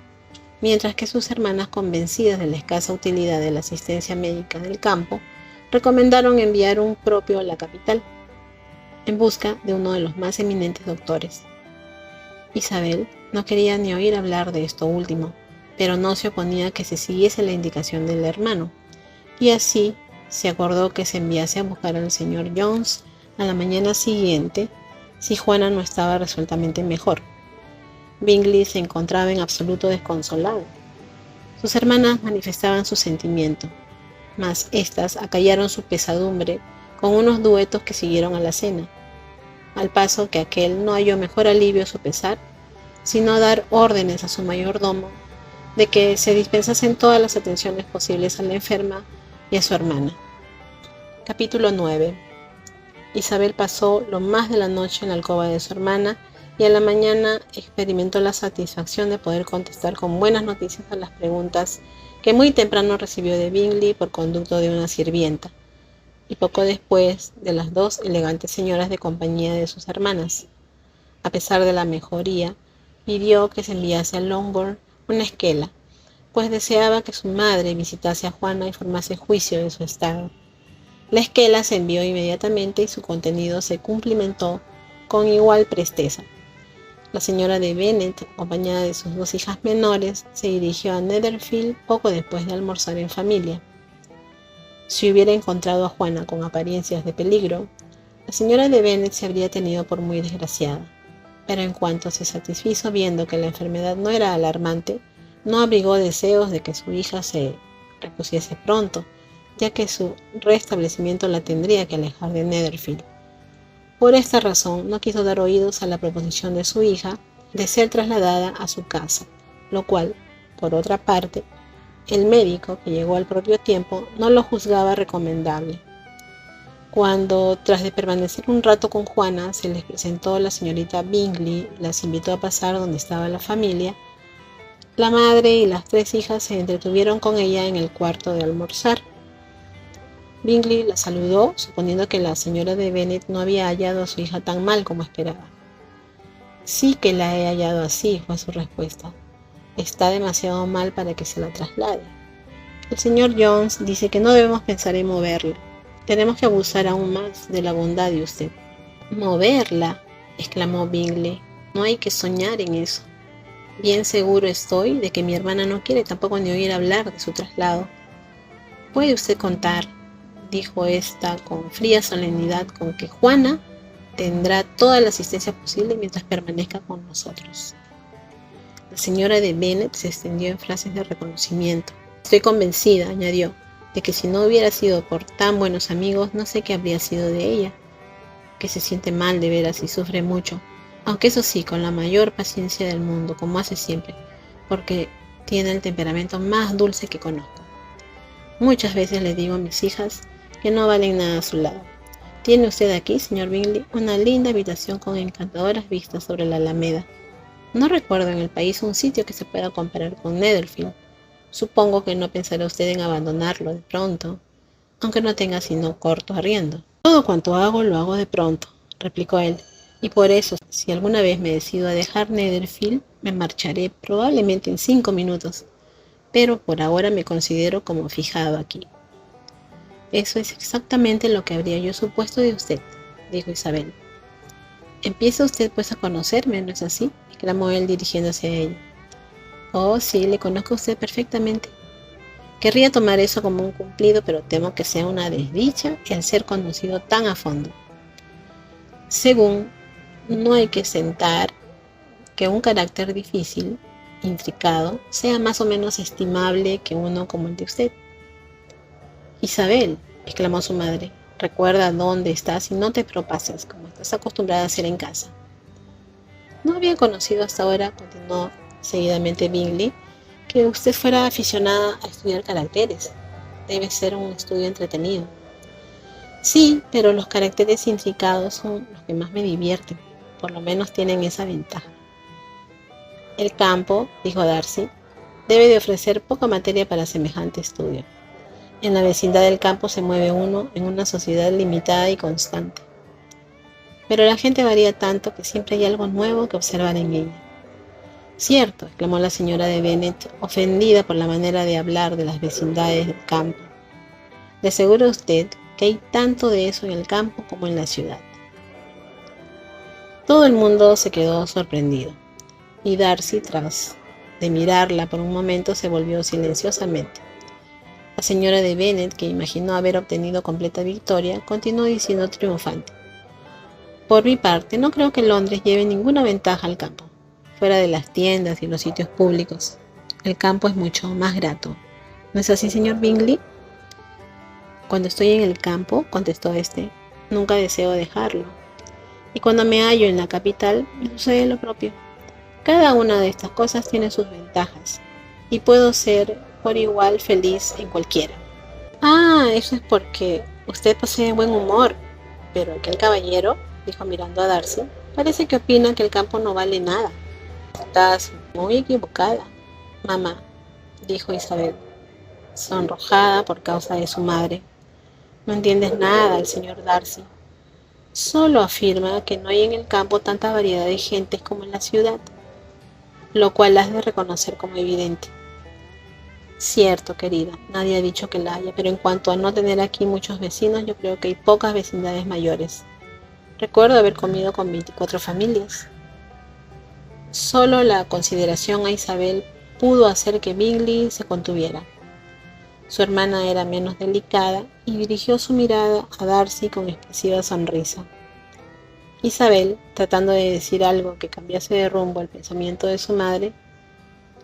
mientras que sus hermanas, convencidas de la escasa utilidad de la asistencia médica del campo, recomendaron enviar un propio a la capital, en busca de uno de los más eminentes doctores. Isabel no quería ni oír hablar de esto último, pero no se oponía a que se siguiese la indicación del hermano, y así se acordó que se enviase a buscar al señor Jones a la mañana siguiente, si Juana no estaba resueltamente mejor. Bingley se encontraba en absoluto desconsolado. Sus hermanas manifestaban su sentimiento, mas éstas acallaron su pesadumbre con unos duetos que siguieron a la cena, al paso que aquel no halló mejor alivio a su pesar, sino dar órdenes a su mayordomo de que se dispensasen todas las atenciones posibles a la enferma y a su hermana. Capítulo 9. Isabel pasó lo más de la noche en la alcoba de su hermana y a la mañana experimentó la satisfacción de poder contestar con buenas noticias a las preguntas que muy temprano recibió de Bingley por conducto de una sirvienta, y poco después de las 2 elegantes señoras de compañía de sus hermanas. A pesar de la mejoría, pidió que se enviase a Longbourn una esquela, pues deseaba que su madre visitase a Juana y formase juicio de su estado. La esquela se envió inmediatamente y su contenido se cumplimentó con igual presteza. La señora de Bennet, acompañada de sus 2 hijas menores, se dirigió a Netherfield poco después de almorzar en familia. Si hubiera encontrado a Juana con apariencias de peligro, la señora de Bennet se habría tenido por muy desgraciada, pero en cuanto se satisfizo viendo que la enfermedad no era alarmante, no abrigó deseos de que su hija se repusiese pronto, ya que su restablecimiento la tendría que alejar de Netherfield. Por esta razón no quiso dar oídos a la proposición de su hija de ser trasladada a su casa, lo cual, por otra parte, el médico, que llegó al propio tiempo, no lo juzgaba recomendable. Cuando, tras de permanecer un rato con Juana, se les presentó la señorita Bingley y las invitó a pasar donde estaba la familia, la madre y las 3 hijas se entretuvieron con ella en el cuarto de almorzar. Bingley la saludó, suponiendo que la señora de Bennet no había hallado a su hija tan mal como esperaba. Sí que la he hallado así, fue su respuesta. Está demasiado mal para que se la traslade. El señor Jones dice que no debemos pensar en moverla. Tenemos que abusar aún más de la bondad de usted. ¿Moverla?, exclamó Bingley. No hay que soñar en eso. Bien seguro estoy de que mi hermana no quiere tampoco ni oír hablar de su traslado. Puede usted contar, dijo ésta con fría solemnidad, con que Juana tendrá toda la asistencia posible mientras permanezca con nosotros. La señora de Bennet se extendió en frases de reconocimiento. Estoy convencida, añadió, de que si no hubiera sido por tan buenos amigos, no sé qué habría sido de ella, que se siente mal de veras y sufre mucho, aunque eso sí, con la mayor paciencia del mundo, como hace siempre, porque tiene el temperamento más dulce que conozco. Muchas veces les digo a mis hijas que no valen nada a su lado. Tiene usted aquí, señor Bingley, una linda habitación con encantadoras vistas sobre la Alameda. No recuerdo en el país un sitio que se pueda comparar con Netherfield. Supongo que no pensará usted en abandonarlo de pronto, aunque no tenga sino corto arriendo. Todo cuanto hago, lo hago de pronto, replicó él, y por eso, si alguna vez me decido a dejar Netherfield, me marcharé probablemente en 5 minutos, pero por ahora me considero como fijado aquí. Eso es exactamente lo que habría yo supuesto de usted, dijo Isabel. Empieza usted pues a conocerme, ¿no es así?, exclamó él dirigiéndose a ella. Oh, sí, le conozco a usted perfectamente. Querría tomar eso como un cumplido, pero temo que sea una desdicha el ser conocido tan a fondo. Según, no hay que sentar que un carácter difícil, intricado, sea más o menos estimable que uno como el de usted. Isabel, exclamó su madre, recuerda dónde estás y no te propases, como estás acostumbrada a hacer en casa. No había conocido hasta ahora, continuó seguidamente Bingley, que usted fuera aficionada a estudiar caracteres. Debe ser un estudio entretenido. Sí, pero los caracteres intricados son los que más me divierten. Por lo menos tienen esa ventaja. El campo, dijo Darcy, debe de ofrecer poca materia para semejante estudio. En la vecindad del campo se mueve uno en una sociedad limitada y constante. Pero la gente varía tanto que siempre hay algo nuevo que observar en ella. Cierto, exclamó la señora de Bennet, ofendida por la manera de hablar de las vecindades del campo. Le aseguro a usted que hay tanto de eso en el campo como en la ciudad. Todo el mundo se quedó sorprendido, y Darcy, tras de mirarla por un momento, se volvió silenciosamente. La señora de Bennet, que imaginó haber obtenido completa victoria, continuó diciendo triunfante. Por mi parte, no creo que Londres lleve ninguna ventaja al campo, fuera de las tiendas y los sitios públicos. El campo es mucho más grato. ¿No es así, señor Bingley? Cuando estoy en el campo, contestó este, nunca deseo dejarlo. Y cuando me hallo en la capital, me sucede lo propio. Cada una de estas cosas tiene sus ventajas, y puedo ser por igual feliz en cualquiera. Ah, eso es porque usted posee buen humor, pero aquel caballero, dijo mirando a Darcy, parece que opina que el campo no vale nada. Estás muy equivocada, mamá, dijo Isabel, sonrojada por causa de su madre. No entiendes nada, el señor Darcy. Solo afirma que no hay en el campo tanta variedad de gentes como en la ciudad, lo cual has de reconocer como evidente. Cierto, querida, nadie ha dicho que la haya, pero en cuanto a no tener aquí muchos vecinos, yo creo que hay pocas vecindades mayores. Recuerdo haber comido con 24 familias. Solo la consideración a Isabel pudo hacer que Bingley se contuviera. Su hermana era menos delicada y dirigió su mirada a Darcy con expresiva sonrisa. Isabel, tratando de decir algo que cambiase de rumbo el pensamiento de su madre,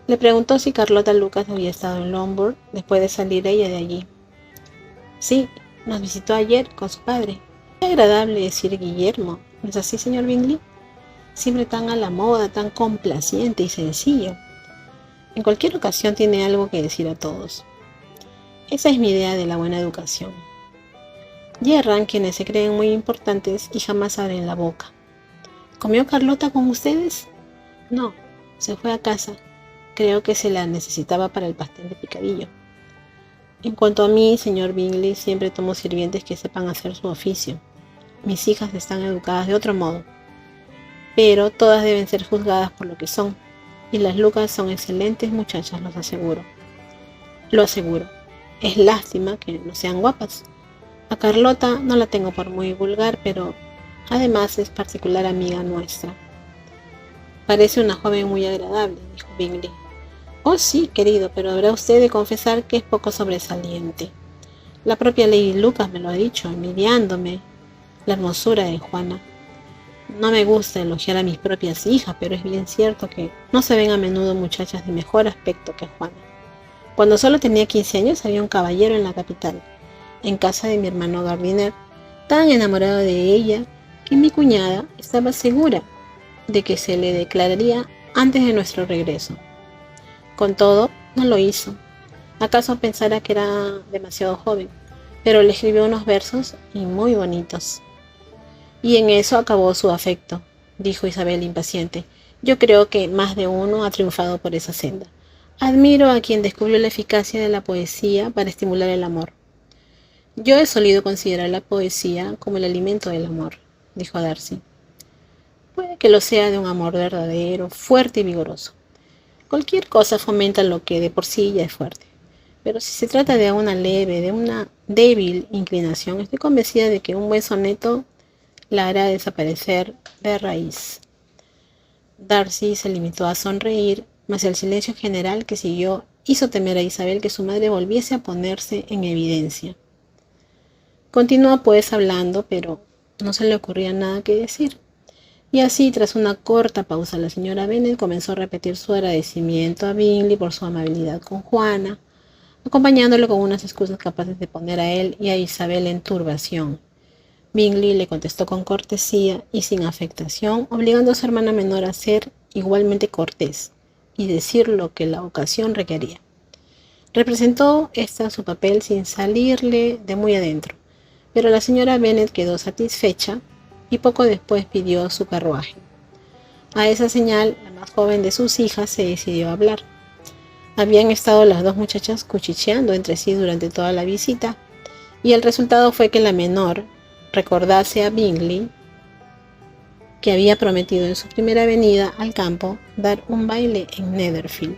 le preguntó si Carlota Lucas había estado en Longbourn después de salir ella de allí. Sí, nos visitó ayer con su padre. Qué agradable decir Guillermo, ¿no es así, señor Bingley? Siempre tan a la moda, tan complaciente y sencillo. En cualquier ocasión tiene algo que decir a todos. Esa es mi idea de la buena educación. Yerran quienes se creen muy importantes y jamás abren la boca. ¿Comió Carlota con ustedes? No, se fue a casa. Creo que se la necesitaba para el pastel de picadillo. En cuanto a mí, señor Bingley, siempre tomo sirvientes que sepan hacer su oficio. Mis hijas están educadas de otro modo. pero todas deben ser juzgadas por lo que son, y las Lucas son excelentes muchachas, los aseguro. Lo aseguro. Es lástima que no sean guapas. A Carlota no la tengo por muy vulgar, pero además es particular amiga nuestra. Parece una joven muy agradable, dijo Bingley. Oh sí, querido, pero habrá usted de confesar que es poco sobresaliente. La propia Lady Lucas me lo ha dicho, envidiándome la hermosura de Juana. No me gusta elogiar a mis propias hijas, pero es bien cierto que no se ven a menudo muchachas de mejor aspecto que Juana. Cuando solo tenía 15 años había un caballero en la capital, en casa de mi hermano Gardiner, tan enamorado de ella que mi cuñada estaba segura de que se le declararía antes de nuestro regreso. Con todo, no lo hizo. ¿Acaso pensara que era demasiado joven? Pero le escribió unos versos y muy bonitos. Y en eso acabó su afecto, dijo Isabel impaciente. Yo creo que más de uno ha triunfado por esa senda. Admiro a quien descubrió la eficacia de la poesía para estimular el amor. Yo he solido considerar la poesía como el alimento del amor, dijo Darcy. Puede que lo sea de un amor verdadero, fuerte y vigoroso. Cualquier cosa fomenta lo que de por sí ya es fuerte. Pero si se trata de una leve, de una débil inclinación, estoy convencida de que un buen soneto la hará desaparecer de raíz. Darcy se limitó a sonreír, mas el silencio general que siguió hizo temer a Isabel que su madre volviese a ponerse en evidencia. Continuó pues hablando, pero no se le ocurría nada que decir. Y así, tras una corta pausa, la señora Bennet comenzó a repetir su agradecimiento a Bingley por su amabilidad con Juana, acompañándolo con unas excusas capaces de poner a él y a Isabel en turbación. Bingley le contestó con cortesía y sin afectación, obligando a su hermana menor a ser igualmente cortés y decir lo que la ocasión requería. Representó esta su papel sin salirle de muy adentro, pero la señora Bennet quedó satisfecha y poco después pidió su carruaje. A esa señal, la más joven de sus hijas se decidió a hablar. Habían estado las dos muchachas cuchicheando entre sí durante toda la visita, y el resultado fue que la menor recordase a Bingley que había prometido en su primera venida al campo dar un baile en Netherfield.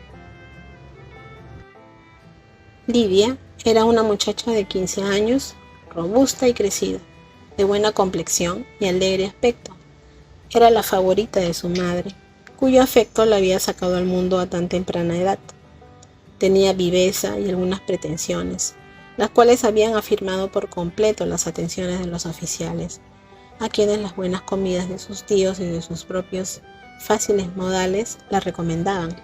Lidia era una muchacha de 15 años, robusta y crecida, de buena complexión y alegre aspecto. Era la favorita de su madre, cuyo afecto la había sacado al mundo a tan temprana edad. Tenía viveza y algunas pretensiones, las cuales habían afirmado por completo las atenciones de los oficiales, a quienes las buenas comidas de sus tíos y de sus propios fáciles modales la recomendaban.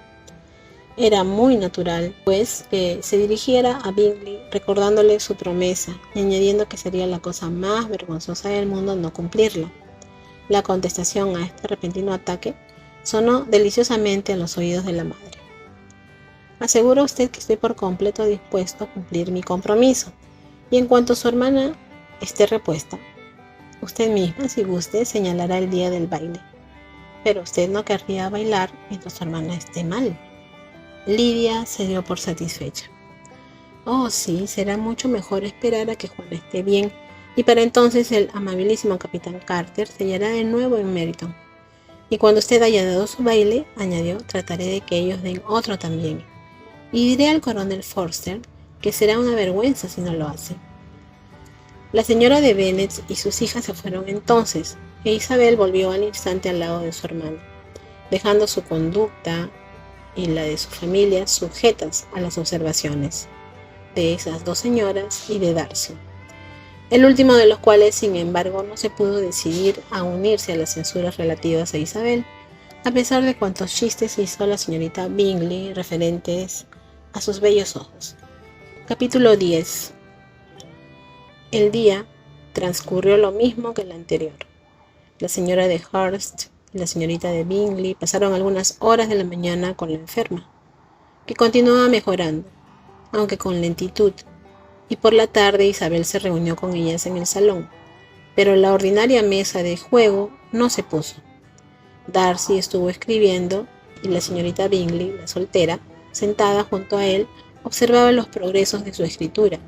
Era muy natural, pues, que se dirigiera a Bingley recordándole su promesa y añadiendo que sería la cosa más vergonzosa del mundo no cumplirla. La contestación a este repentino ataque sonó deliciosamente en los oídos de la madre. Aseguro a usted que estoy por completo dispuesto a cumplir mi compromiso, y en cuanto su hermana esté repuesta, usted misma, si guste, señalará el día del baile. Pero usted no querría bailar mientras su hermana esté mal. Lidia se dio por satisfecha. Oh, sí, será mucho mejor esperar a que Juana esté bien, y para entonces el amabilísimo capitán Carter sellará de nuevo en Meryton. Y cuando usted haya dado su baile, añadió, trataré de que ellos den otro también. Y diré al coronel Forster que será una vergüenza si no lo hace. La señora de Bennet y sus hijas se fueron entonces, e Isabel volvió al instante al lado de su hermano, dejando su conducta y la de su familia sujetas a las observaciones de esas dos señoras y de Darcy, el último de los cuales, sin embargo, no se pudo decidir a unirse a las censuras relativas a Isabel, a pesar de cuantos chistes hizo la señorita Bingley referentes a sus bellos ojos. Capítulo 10. El día transcurrió lo mismo que el anterior. La señora de Hurst y la señorita de Bingley pasaron algunas horas de la mañana con la enferma, que continuaba mejorando, aunque con lentitud, y por la tarde Isabel se reunió con ellas en el salón, pero la ordinaria mesa de juego no se puso. Darcy estuvo escribiendo y la señorita Bingley, la soltera, sentada junto a él, observaba los progresos de su escritura,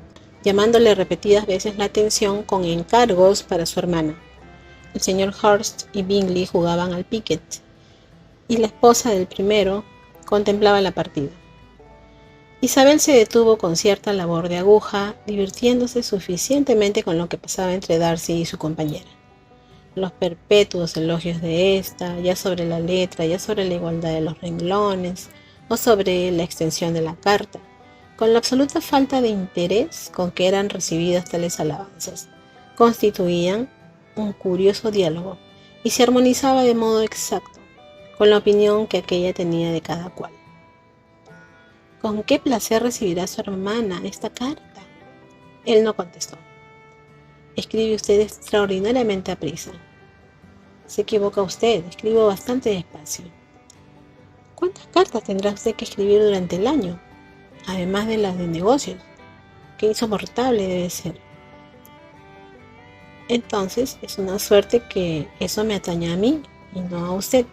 llamándole repetidas veces la atención con encargos para su hermana. el señor Hurst y Bingley jugaban al piquet, y la esposa del primero contemplaba la partida. Isabel se detuvo con cierta labor de aguja, divirtiéndose suficientemente con lo que pasaba entre Darcy y su compañera. Los perpetuos elogios de esta, ya sobre la letra, ya sobre la igualdad de los renglones, o sobre la extensión de la carta, con la absoluta falta de interés con que eran recibidas tales alabanzas, constituían un curioso diálogo, y se armonizaba de modo exacto con la opinión que aquella tenía de cada cual. ¿Con qué placer recibirá su hermana esta carta? Él no contestó. Escribe usted extraordinariamente aprisa. Se equivoca usted, escribo bastante despacio. ¿Cuántas cartas tendrá usted que escribir durante el año? Además de las de negocios. Qué insoportable debe ser. Entonces es una suerte que eso me atañe a mí y no a usted.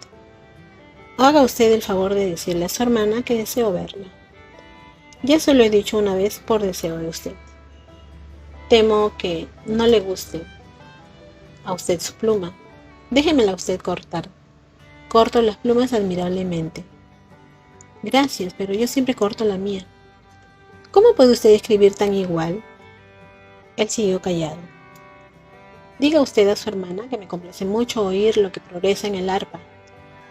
Haga usted el favor de decirle a su hermana que deseo verla. Ya se lo he dicho una vez por deseo de usted. Temo que no le guste a usted su pluma. Déjemela usted cortar. Corto las plumas admirablemente. Gracias, pero yo siempre corto la mía. ¿Cómo puede usted escribir tan igual? Él siguió callado. Diga usted a su hermana que me complace mucho oír lo que progresa en el arpa,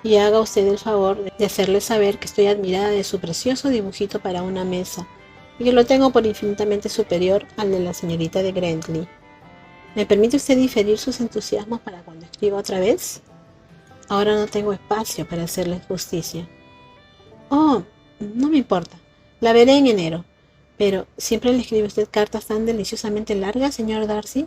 y haga usted el favor de hacerle saber que estoy admirada de su precioso dibujito para una mesa, y que lo tengo por infinitamente superior al de la señorita de Grantley. ¿Me permite usted diferir sus entusiasmos para cuando escriba otra vez? Ahora no tengo espacio para hacerle justicia. Oh, no me importa. La veré en enero. Pero, ¿siempre le escribe usted cartas tan deliciosamente largas, señor Darcy?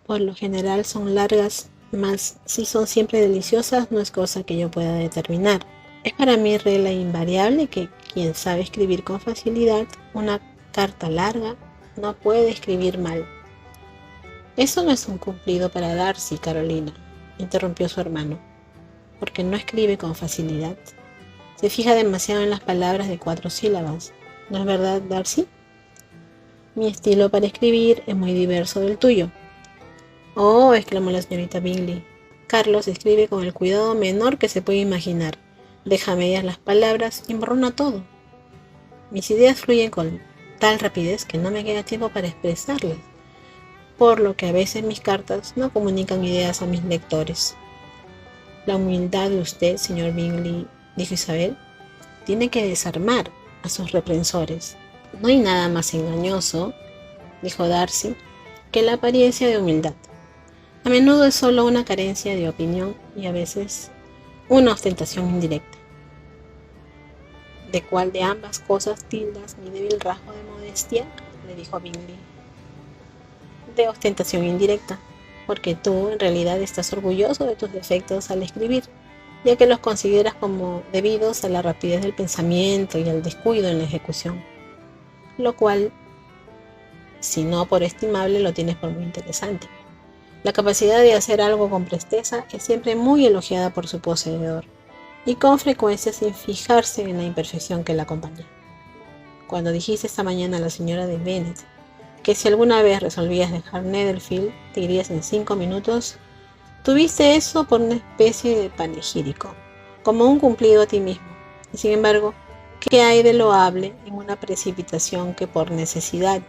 Por lo general son largas, mas si son siempre deliciosas no es cosa que yo pueda determinar. Es para mí regla invariable que quien sabe escribir con facilidad una carta larga no puede escribir mal. Eso no es un cumplido para Darcy, Carolina, interrumpió su hermano, porque no escribe con facilidad. Se fija demasiado en las palabras de 4 sílabas. ¿No es verdad, Darcy? Mi estilo para escribir es muy diverso del tuyo. Oh, exclamó la señorita Bingley. Carlos escribe con el cuidado menor que se puede imaginar. Deja medias las palabras y emborrona todo. Mis ideas fluyen con tal rapidez que no me queda tiempo para expresarlas, por lo que a veces mis cartas no comunican ideas a mis lectores. La humildad de usted, señor Bingley, dijo Isabel, tiene que desarmar a sus reprensores. No hay nada más engañoso, dijo Darcy, que la apariencia de humildad. A menudo es solo una carencia de opinión y a veces una ostentación indirecta. ¿De cuál de ambas cosas tildas mi débil rasgo de modestia? Le dijo Bingley. De ostentación indirecta, porque tú en realidad estás orgulloso de tus defectos al escribir, ya que los consideras como debidos a la rapidez del pensamiento y al descuido en la ejecución, lo cual, si no por estimable, lo tienes por muy interesante. La capacidad de hacer algo con presteza es siempre muy elogiada por su poseedor, y con frecuencia sin fijarse en la imperfección que la acompaña. Cuando dijiste esta mañana a la señora de Bennet que si alguna vez resolvías dejar Netherfield te irías en 5 minutos, tuviste eso por una especie de panegírico, como un cumplido a ti mismo. Y sin embargo, ¿qué hay de loable en una precipitación que por necesidad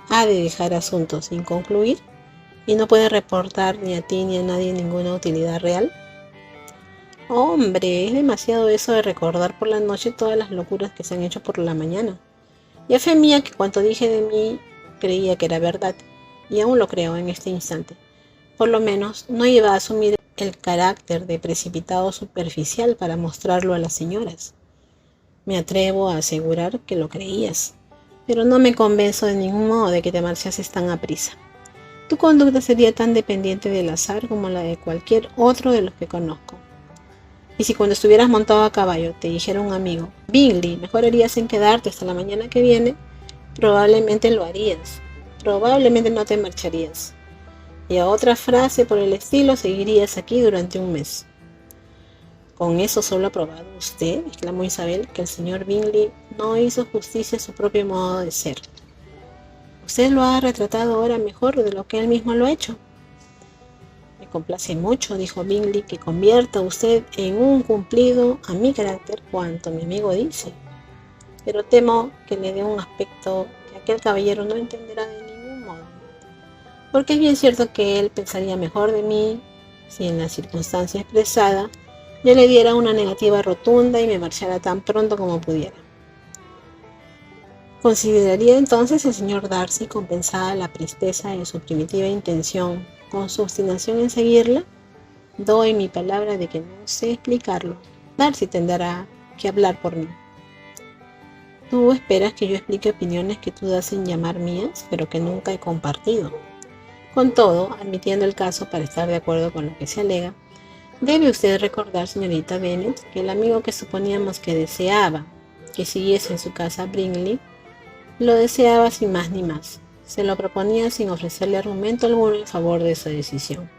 ha de dejar asuntos sin concluir y no puede reportar ni a ti ni a nadie ninguna utilidad real? Hombre, es demasiado eso de recordar por la noche todas las locuras que se han hecho por la mañana. Y a fe mía que cuanto dije de mí creía que era verdad, y aún lo creo en este instante. Por lo menos no iba a asumir el carácter de precipitado superficial para mostrarlo a las señoras. Me atrevo a asegurar que lo creías, pero no me convenzo de ningún modo de que te marchases tan aprisa. Tu conducta sería tan dependiente del azar como la de cualquier otro de los que conozco. Y si cuando estuvieras montado a caballo te dijera un amigo, Bingley, mejor harías en quedarte hasta la mañana que viene, probablemente lo harías, probablemente no te marcharías. Y a otra frase por el estilo seguirías aquí durante un mes. ¿Con eso solo ha probado usted?, exclamó Isabel, que el señor Bingley no hizo justicia a su propio modo de ser. Usted lo ha retratado ahora mejor de lo que él mismo lo ha hecho. Me complace mucho, dijo Bingley, que convierta usted en un cumplido a mi carácter cuanto mi amigo dice. Pero temo que le dé un aspecto que aquel caballero no entenderá de ningún modo. Porque es bien cierto que él pensaría mejor de mí si en la circunstancia expresada yo le diera una negativa rotunda y me marchara tan pronto como pudiera. ¿Consideraría entonces el señor Darcy compensada la presteza de su primitiva intención con su obstinación en seguirla? Doy mi palabra de que no sé explicarlo. Darcy tendrá que hablar por mí. Tú esperas que yo explique opiniones que tú das en llamar mías, pero que nunca he compartido. Con todo, admitiendo el caso para estar de acuerdo con lo que se alega, debe usted recordar, señorita Bennet, que el amigo que suponíamos que deseaba que siguiese en su casa a Bingley, lo deseaba sin más ni más. Se lo proponía sin ofrecerle argumento alguno en favor de esa decisión.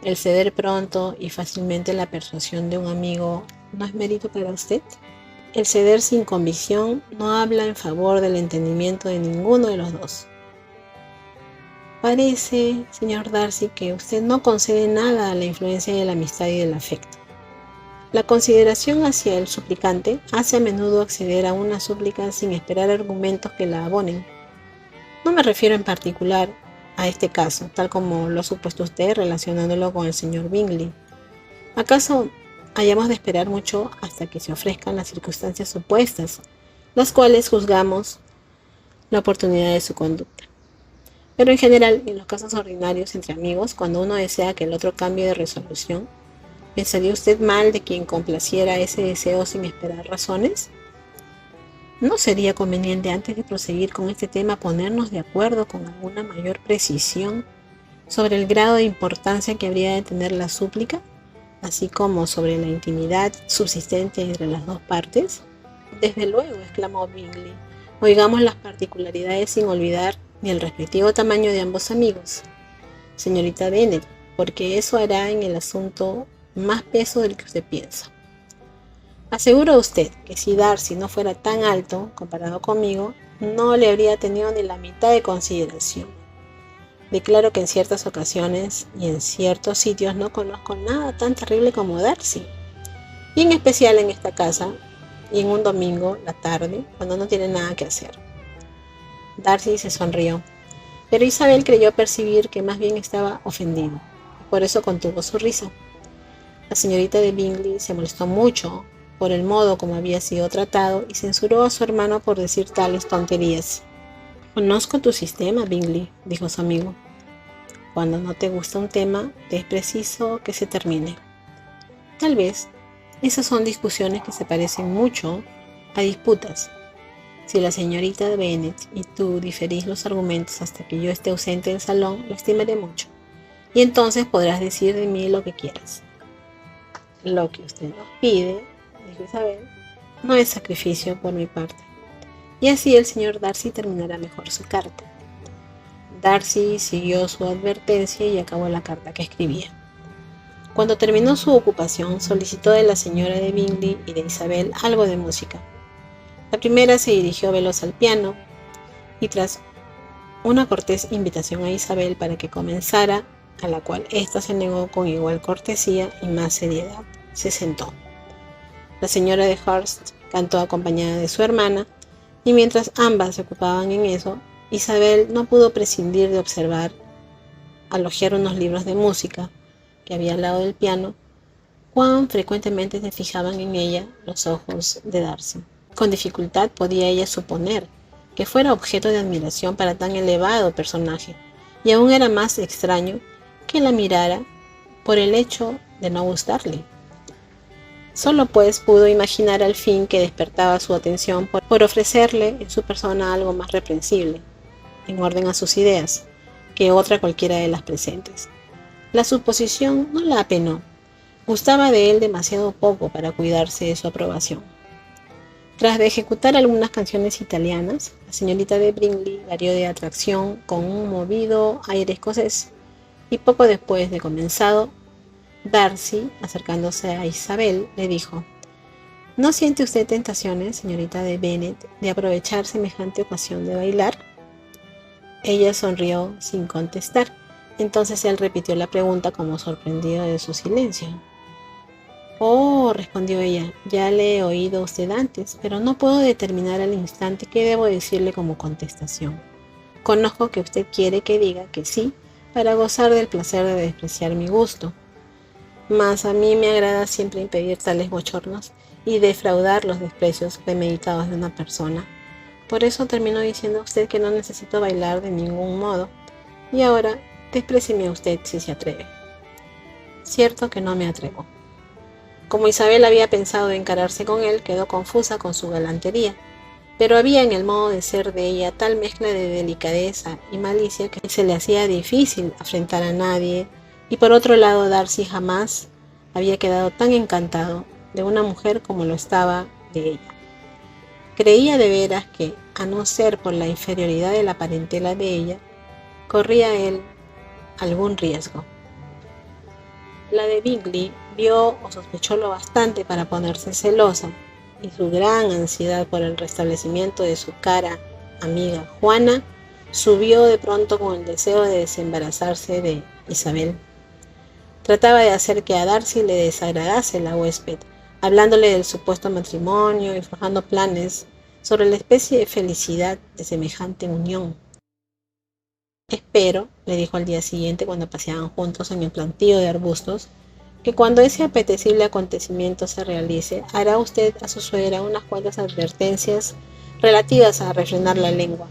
¿El ceder pronto y fácilmente la persuasión de un amigo no es mérito para usted? El ceder sin convicción no habla en favor del entendimiento de ninguno de los dos. Parece, señor Darcy, que usted no concede nada a la influencia de la amistad y del afecto. La consideración hacia el suplicante hace a menudo acceder a una súplica sin esperar argumentos que la abonen. No me refiero en particular a este caso, tal como lo ha supuesto usted relacionándolo con el señor Bingley. ¿Acaso hayamos de esperar mucho hasta que se ofrezcan las circunstancias supuestas, las cuales juzgamos la oportunidad de su conducta? Pero en general, en los casos ordinarios entre amigos, cuando uno desea que el otro cambie de resolución, ¿pensaría usted mal de quien complaciera ese deseo sin esperar razones? ¿No sería conveniente antes de proseguir con este tema ponernos de acuerdo con alguna mayor precisión sobre el grado de importancia que habría de tener la súplica, así como sobre la intimidad subsistente entre las dos partes? Desde luego, exclamó Bingley. Oigamos las particularidades sin olvidar ni el respectivo tamaño de ambos amigos, señorita Bennet, porque eso hará en el asunto más peso del que usted piensa. Aseguro a usted que si Darcy no fuera tan alto comparado conmigo, no le habría tenido ni la mitad de consideración. Declaro que en ciertas ocasiones y en ciertos sitios no conozco nada tan terrible como Darcy, y en especial en esta casa y en un domingo, la tarde, cuando no tiene nada que hacer. Darcy se sonrió, pero Isabel creyó percibir que más bien estaba ofendido, y por eso contuvo su risa. La señorita de Bingley se molestó mucho por el modo como había sido tratado y censuró a su hermano por decir tales tonterías. Conozco tu sistema, Bingley, dijo su amigo. Cuando no te gusta un tema, te es preciso que se termine. Tal vez esas son discusiones que se parecen mucho a disputas. Si la señorita Bennet y tú diferís los argumentos hasta que yo esté ausente del salón, lo estimaré mucho. Y entonces podrás decir de mí lo que quieras. Lo que usted nos pide, dijo Isabel, no es sacrificio por mi parte. Y así el señor Darcy terminará mejor su carta. Darcy siguió su advertencia y acabó la carta que escribía. Cuando terminó su ocupación, solicitó de la señora de Bingley y de Isabel algo de música. La primera se dirigió veloz al piano y tras una cortés invitación a Isabel para que comenzara, a la cual ésta se negó con igual cortesía y más seriedad, se sentó. La señora de Hurst cantó acompañada de su hermana, y mientras ambas se ocupaban en eso, Isabel no pudo prescindir de observar, al hojear unos libros de música que había al lado del piano, cuán frecuentemente se fijaban en ella los ojos de Darcy. Con dificultad podía ella suponer que fuera objeto de admiración para tan elevado personaje, y aún era más extraño que la mirara por el hecho de no gustarle. Solo pues pudo imaginar al fin que despertaba su atención por ofrecerle en su persona algo más reprensible, en orden a sus ideas, que otra cualquiera de las presentes. La suposición no la apenó. Gustaba de él demasiado poco para cuidarse de su aprobación. Tras de ejecutar algunas canciones italianas, la señorita de Bingley varió de atracción con un movido aire escocés, y poco después de comenzado, Darcy, acercándose a Isabel, le dijo: ¿No siente usted tentaciones, señorita de Bennet, de aprovechar semejante ocasión de bailar? Ella sonrió sin contestar, Entonces él repitió la pregunta como sorprendido de su silencio. Oh, respondió ella, ya le he oído a usted antes, pero no puedo determinar al instante qué debo decirle como contestación. Conozco que usted quiere que diga que sí, para gozar del placer de despreciar mi gusto. Mas a mí me agrada siempre impedir tales bochornos y defraudar los desprecios premeditados de una persona. Por eso termino diciendo a usted que no necesito bailar de ningún modo. Y ahora, desprécieme a usted si se atreve. Cierto que no me atrevo. Como Isabel había pensado encararse con él, quedó confusa con su galantería, pero había en el modo de ser de ella tal mezcla de delicadeza y malicia que se le hacía difícil afrentar a nadie, y por otro lado Darcy jamás había quedado tan encantado de una mujer como lo estaba de ella. Creía de veras que, a no ser por la inferioridad de la parentela de ella, corría él algún riesgo. La de Bingley vio o sospechó lo bastante para ponerse celosa, y su gran ansiedad por el restablecimiento de su cara amiga Juana subió de pronto con el deseo de desembarazarse de Isabel. Trataba de hacer que a Darcy le desagradase la huésped, hablándole del supuesto matrimonio y forjando planes sobre la especie de felicidad de semejante unión. Espero, le dijo al día siguiente cuando paseaban juntos en el plantío de arbustos, que cuando ese apetecible acontecimiento se realice, hará usted a su suegra unas cuantas advertencias relativas a refrenar la lengua.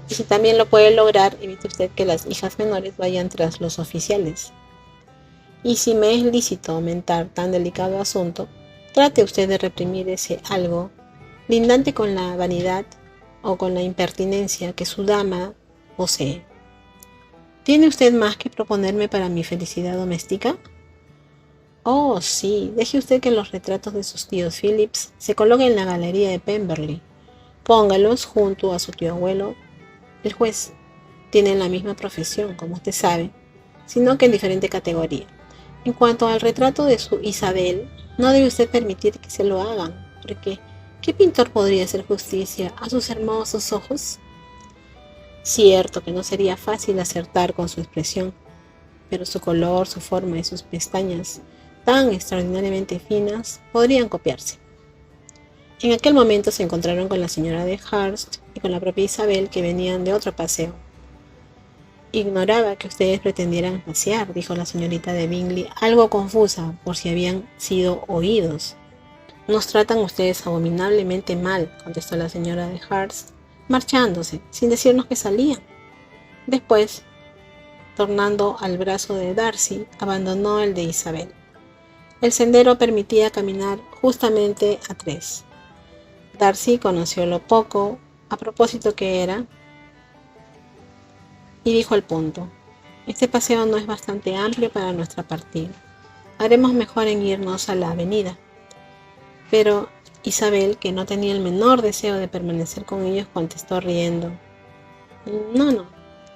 Y si también lo puede lograr, evite usted que las hijas menores vayan tras los oficiales. Y si me es lícito aumentar tan delicado asunto, trate usted de reprimir ese algo lindante con la vanidad o con la impertinencia que su dama posee. ¿Tiene usted más que proponerme para mi felicidad doméstica? Oh, sí, deje usted que los retratos de sus tíos Phillips se coloquen en la galería de Pemberley. Póngalos junto a su tío abuelo, el juez. Tienen la misma profesión, como usted sabe, sino que en diferente categoría. En cuanto al retrato de su Isabel, no debe usted permitir que se lo hagan, porque ¿qué pintor podría hacer justicia a sus hermosos ojos? Cierto que no sería fácil acertar con su expresión, pero su color, su forma y sus pestañas, tan extraordinariamente finas, podrían copiarse. En aquel momento se encontraron con la señora de Hurst y con la propia Isabel, que venían de otro paseo. Ignoraba que ustedes pretendieran pasear, dijo la señorita de Bingley, algo confusa por si habían sido oídos. Nos tratan ustedes abominablemente mal, contestó la señora de Hurst, marchándose, sin decirnos que salían. Después, tornando al brazo de Darcy, abandonó el de Isabel. El sendero permitía caminar justamente a 3. Darcy conoció lo poco a propósito que era y dijo al punto: este paseo no es bastante amplio para nuestra partida. Haremos mejor en irnos a la avenida. Pero Isabel, que no tenía el menor deseo de permanecer con ellos, contestó riendo: no,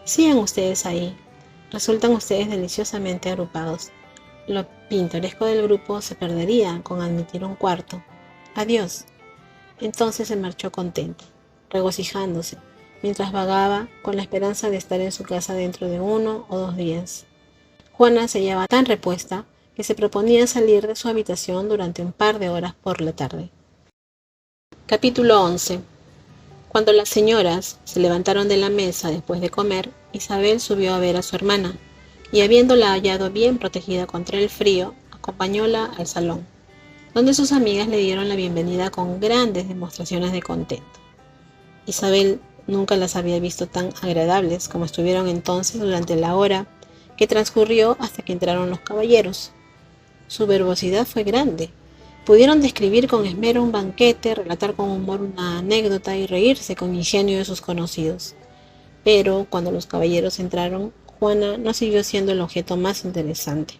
sigan ustedes ahí. Resultan ustedes deliciosamente agrupados. Lo pintoresco del grupo se perdería con admitir un cuarto. Adiós. Entonces se marchó contenta, regocijándose, mientras vagaba con la esperanza de estar en su casa dentro de 1 o 2 días. Juana se hallaba tan repuesta que se proponía salir de su habitación durante un par de horas por la tarde. Capítulo 11. Cuando las señoras se levantaron de la mesa después de comer, Isabel subió a ver a su hermana, y habiéndola hallado bien protegida contra el frío, acompañóla al salón, donde sus amigas le dieron la bienvenida con grandes demostraciones de contento. Isabel nunca las había visto tan agradables como estuvieron entonces durante la hora que transcurrió hasta que entraron los caballeros. Su verbosidad fue grande. Pudieron describir con esmero un banquete, relatar con humor una anécdota y reírse con ingenio de sus conocidos. Pero cuando los caballeros entraron, Juana no siguió siendo el objeto más interesante.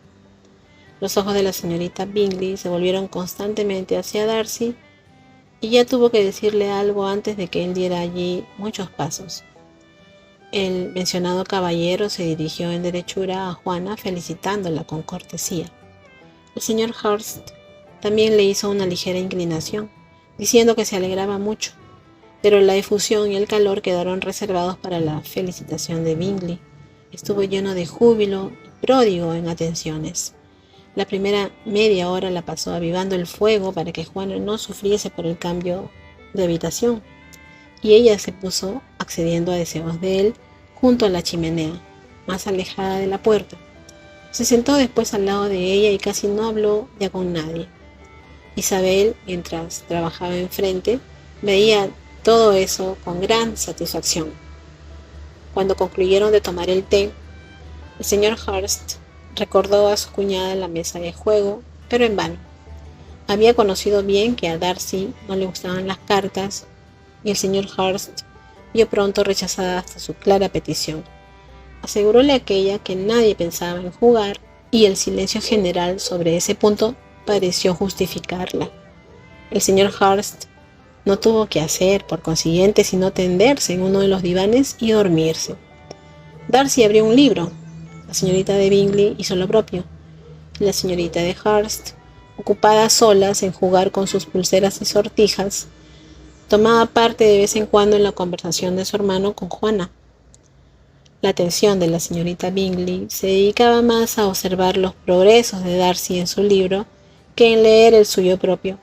Los ojos de la señorita Bingley se volvieron constantemente hacia Darcy, y ya tuvo que decirle algo antes de que él diera allí muchos pasos. El mencionado caballero se dirigió en derechura a Juana, felicitándola con cortesía. El señor Hurst también le hizo una ligera inclinación, diciendo que se alegraba mucho, pero la efusión y el calor quedaron reservados para la felicitación de Bingley, estuvo lleno de júbilo y pródigo en atenciones. La primera media hora la pasó avivando el fuego para que Juana no sufriese por el cambio de habitación, y ella se puso accediendo a deseos de él junto a la chimenea, más alejada de la puerta. Se sentó después al lado de ella y casi no habló ya con nadie. Isabel, mientras trabajaba enfrente, veía todo eso con gran satisfacción. Cuando concluyeron de tomar el té, el señor Hurst recordó a su cuñada en la mesa de juego, pero en vano. Había conocido bien que a Darcy no le gustaban las cartas, y el señor Hurst vio pronto rechazada hasta su clara petición. Aseguróle a aquella que nadie pensaba en jugar, y el silencio general sobre ese punto pareció justificarla. El señor Hurst no tuvo que hacer, por consiguiente, sino tenderse en uno de los divanes y dormirse. Darcy abrió un libro. La señorita de Bingley hizo lo propio. La señorita de Hurst, ocupada a solas en jugar con sus pulseras y sortijas, tomaba parte de vez en cuando en la conversación de su hermano con Juana. La atención de la señorita Bingley se dedicaba más a observar los progresos de Darcy en su libro que en leer el suyo propio,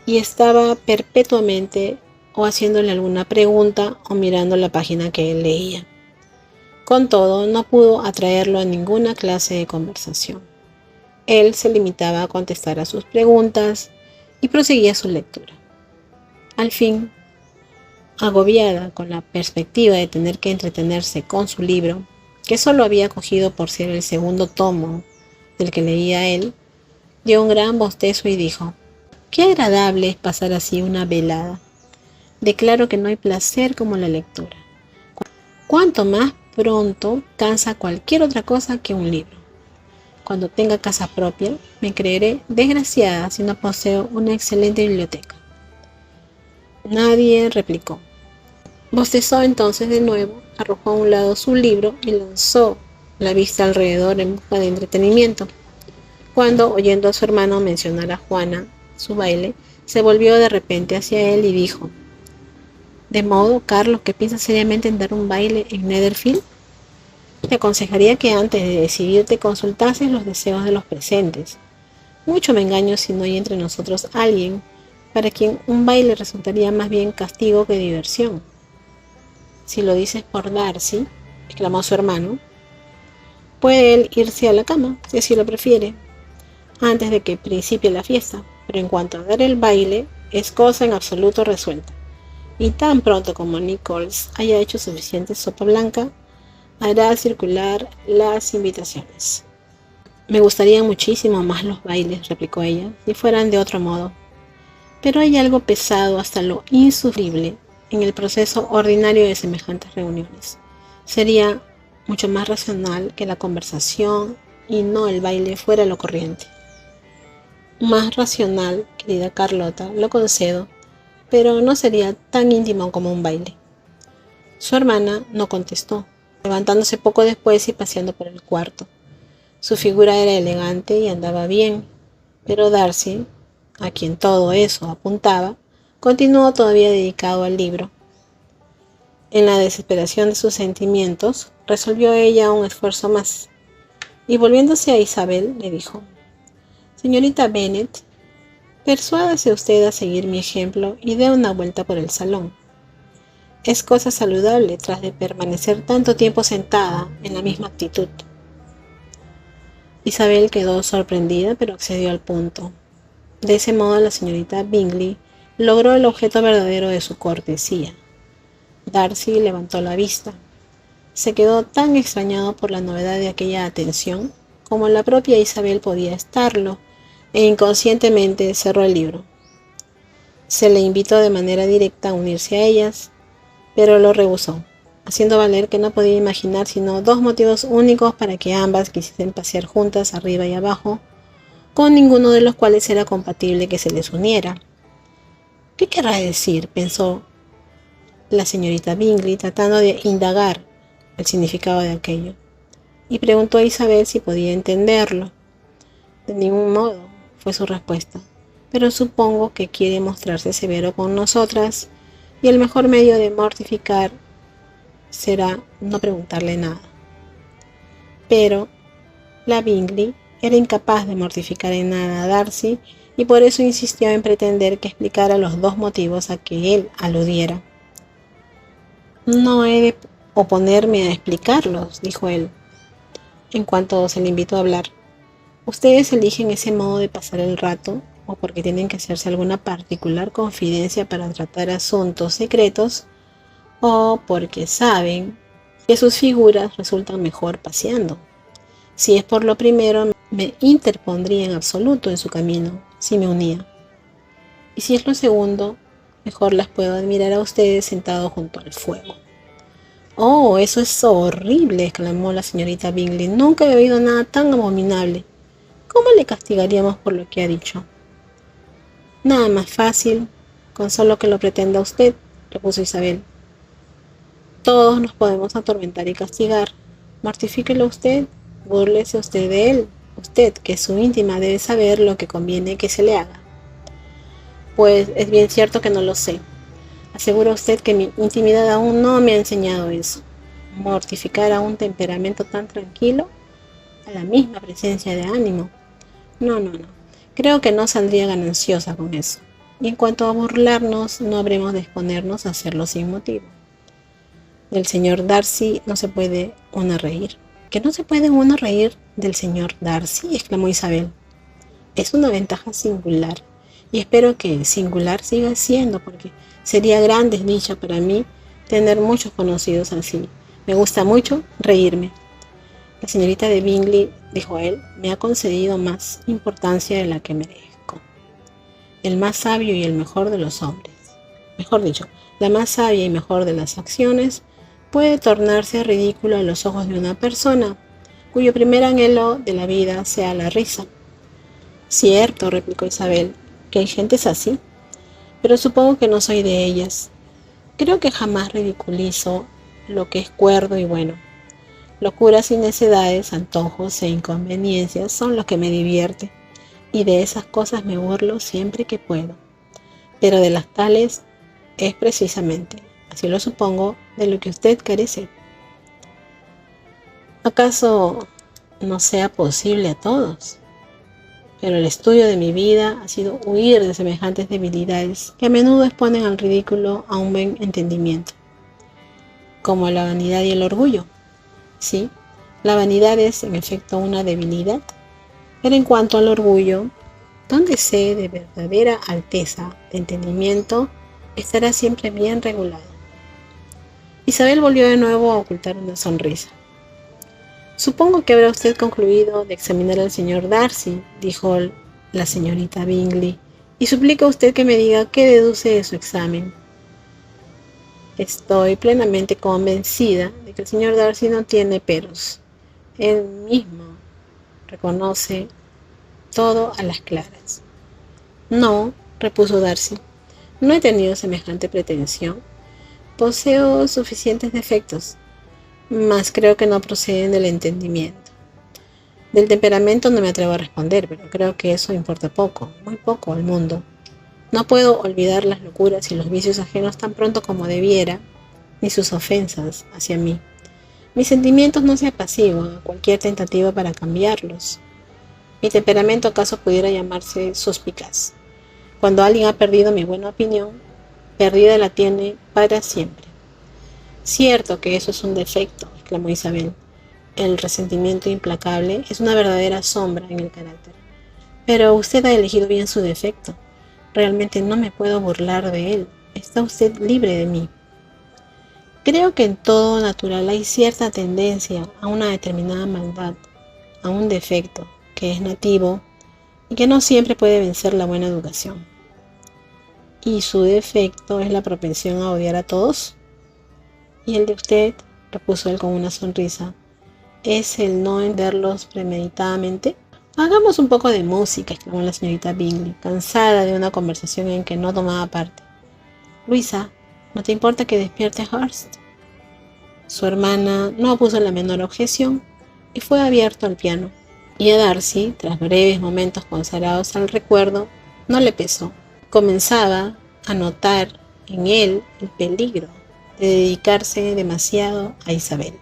y estaba perpetuamente o haciéndole alguna pregunta o mirando la página que él leía. Con todo, no pudo atraerlo a ninguna clase de conversación. Él se limitaba a contestar a sus preguntas y proseguía su lectura. Al fin, agobiada con la perspectiva de tener que entretenerse con su libro, que solo había cogido por ser el segundo tomo del que leía él, dio un gran bostezo y dijo: «Qué agradable es pasar así una velada. Declaro que no hay placer como la lectura. Cuanto más pronto cansa cualquier otra cosa que un libro. Cuando tenga casa propia, me creeré desgraciada si no poseo una excelente biblioteca». Nadie replicó. Bostezó entonces de nuevo, arrojó a un lado su libro y lanzó la vista alrededor en busca de entretenimiento. Cuando, oyendo a su hermano mencionar a Juana, su baile, se volvió de repente hacia él y dijo: «¿De modo, Carlos, que piensas seriamente en dar un baile en Netherfield? Te aconsejaría que antes de decidirte consultases los deseos de los presentes. Mucho me engaño si no hay entre nosotros alguien para quien un baile resultaría más bien castigo que diversión». «Si lo dices por Darcy», exclamó su hermano, «puede él irse a la cama, si así lo prefiere, antes de que principie la fiesta, pero en cuanto a dar el baile, es cosa en absoluto resuelta, y tan pronto como Nichols haya hecho suficiente sopa blanca, hará circular las invitaciones». «Me gustarían muchísimo más los bailes», replicó ella, «si fueran de otro modo, pero hay algo pesado hasta lo insufrible en el proceso ordinario de semejantes reuniones. Sería mucho más racional que la conversación y no el baile fuera lo corriente». «Más racional, querida Carlota, lo concedo, pero no sería tan íntimo como un baile». Su hermana no contestó, levantándose poco después y paseando por el cuarto. Su figura era elegante y andaba bien, pero Darcy, a quien todo eso apuntaba, continuó todavía dedicado al libro. En la desesperación de sus sentimientos, resolvió ella un esfuerzo más, y volviéndose a Isabel, le dijo: «Señorita Bennet, persuádase usted a seguir mi ejemplo y dé una vuelta por el salón. Es cosa saludable tras de permanecer tanto tiempo sentada en la misma actitud». Isabel quedó sorprendida, pero accedió al punto. De ese modo la señorita Bingley logró el objeto verdadero de su cortesía. Darcy levantó la vista. Se quedó tan extrañado por la novedad de aquella atención como la propia Isabel podía estarlo, e inconscientemente cerró el libro. Se le invitó de manera directa a unirse a ellas, pero lo rehusó, haciendo valer que no podía imaginar sino dos motivos únicos para que ambas quisiesen pasear juntas arriba y abajo, con ninguno de los cuales era compatible que se les uniera. «¿Qué querrá decir?», pensó la señorita Bingley, tratando de indagar el significado de aquello, y preguntó a Isabel si podía entenderlo. «De ningún modo», fue su respuesta, «pero supongo que quiere mostrarse severo con nosotras, y el mejor medio de mortificar será no preguntarle nada». Pero la Bingley era incapaz de mortificar en nada a Darcy y por eso insistió en pretender que explicara los dos motivos a que él aludiera. No he de oponerme a explicarlos, dijo él, en cuanto se le invitó a hablar. Ustedes eligen ese modo de pasar el rato, o porque tienen que hacerse alguna particular confidencia para tratar asuntos secretos, o porque saben que sus figuras resultan mejor paseando. Si es por lo primero, me interpondría en absoluto en su camino, si me unía. Y si es lo segundo, mejor las puedo admirar a ustedes sentados junto al fuego. Oh, eso es horrible, exclamó la señorita Bingley. Nunca he oído nada tan abominable. ¿Cómo le castigaríamos por lo que ha dicho? Nada más fácil, con solo que lo pretenda usted, repuso Isabel. Todos nos podemos atormentar y castigar. Mortifíquelo usted, búrlese usted de él. Usted, que es su íntima, debe saber lo que conviene que se le haga. Pues es bien cierto que no lo sé. Asegura usted que mi intimidad aún no me ha enseñado eso. Mortificar a un temperamento tan tranquilo, a la misma presencia de ánimo. No. Creo que no saldría gananciosa con eso. Y en cuanto a burlarnos, no habremos de exponernos a hacerlo sin motivo. Del señor Darcy no se puede uno reír. ¿Que no se puede uno reír del señor Darcy?, exclamó Isabel. Es una ventaja singular, y espero que singular siga siendo, porque sería gran desdicha para mí tener muchos conocidos así. Me gusta mucho reírme. La señorita de Bingley, dijo él, me ha concedido más importancia de la que merezco. El más sabio y el mejor de los hombres, mejor dicho, la más sabia y mejor de las acciones, puede tornarse ridículo a los ojos de una persona cuyo primer anhelo de la vida sea la risa. Cierto, replicó Isabel, que hay gentes así, pero supongo que no soy de ellas. Creo que jamás ridiculizo lo que es cuerdo y bueno. Locuras y necedades, antojos e inconveniencias son lo que me divierte, y de esas cosas me burlo siempre que puedo. Pero de las tales es precisamente, así lo supongo, de lo que usted carece. ¿Acaso no sea posible a todos? Pero el estudio de mi vida ha sido huir de semejantes debilidades que a menudo exponen al ridículo a un buen entendimiento, como la vanidad y el orgullo. Sí, la vanidad es en efecto una debilidad, pero en cuanto al orgullo, donde sé de verdadera alteza de entendimiento, estará siempre bien regulado. Isabel volvió de nuevo a ocultar una sonrisa. Supongo que habrá usted concluido de examinar al señor Darcy, dijo la señorita Bingley, y suplico a usted que me diga qué deduce de su examen. Estoy plenamente convencida de que el señor Darcy no tiene peros. Él mismo reconoce todo a las claras. No, repuso Darcy, no he tenido semejante pretensión. Poseo suficientes defectos, mas creo que no proceden del entendimiento. Del temperamento no me atrevo a responder, pero creo que eso importa poco, muy poco al mundo. No puedo olvidar las locuras y los vicios ajenos tan pronto como debiera, ni sus ofensas hacia mí. Mis sentimientos no se apaciguan a cualquier tentativa para cambiarlos. Mi temperamento acaso pudiera llamarse suspicaz. Cuando alguien ha perdido mi buena opinión, perdida la tiene para siempre. Cierto que eso es un defecto, exclamó Isabel. El resentimiento implacable es una verdadera sombra en el carácter. Pero usted ha elegido bien su defecto. Realmente no me puedo burlar de él. Está usted libre de mí. Creo que en todo natural hay cierta tendencia a una determinada maldad, a un defecto que es nativo y que no siempre puede vencer la buena educación. ¿Y su defecto es la propensión a odiar a todos? ¿Y el de usted?, repuso él con una sonrisa, ¿es el no entenderlos premeditadamente? Hagamos un poco de música, exclamó la señorita Bingley, cansada de una conversación en que no tomaba parte. Luisa, ¿no te importa que despierte a Hurst? Su hermana no opuso la menor objeción y fue abierto al piano. Y a Darcy, tras breves momentos consagrados al recuerdo, no le pesó. Comenzaba a notar en él el peligro de dedicarse demasiado a Isabel.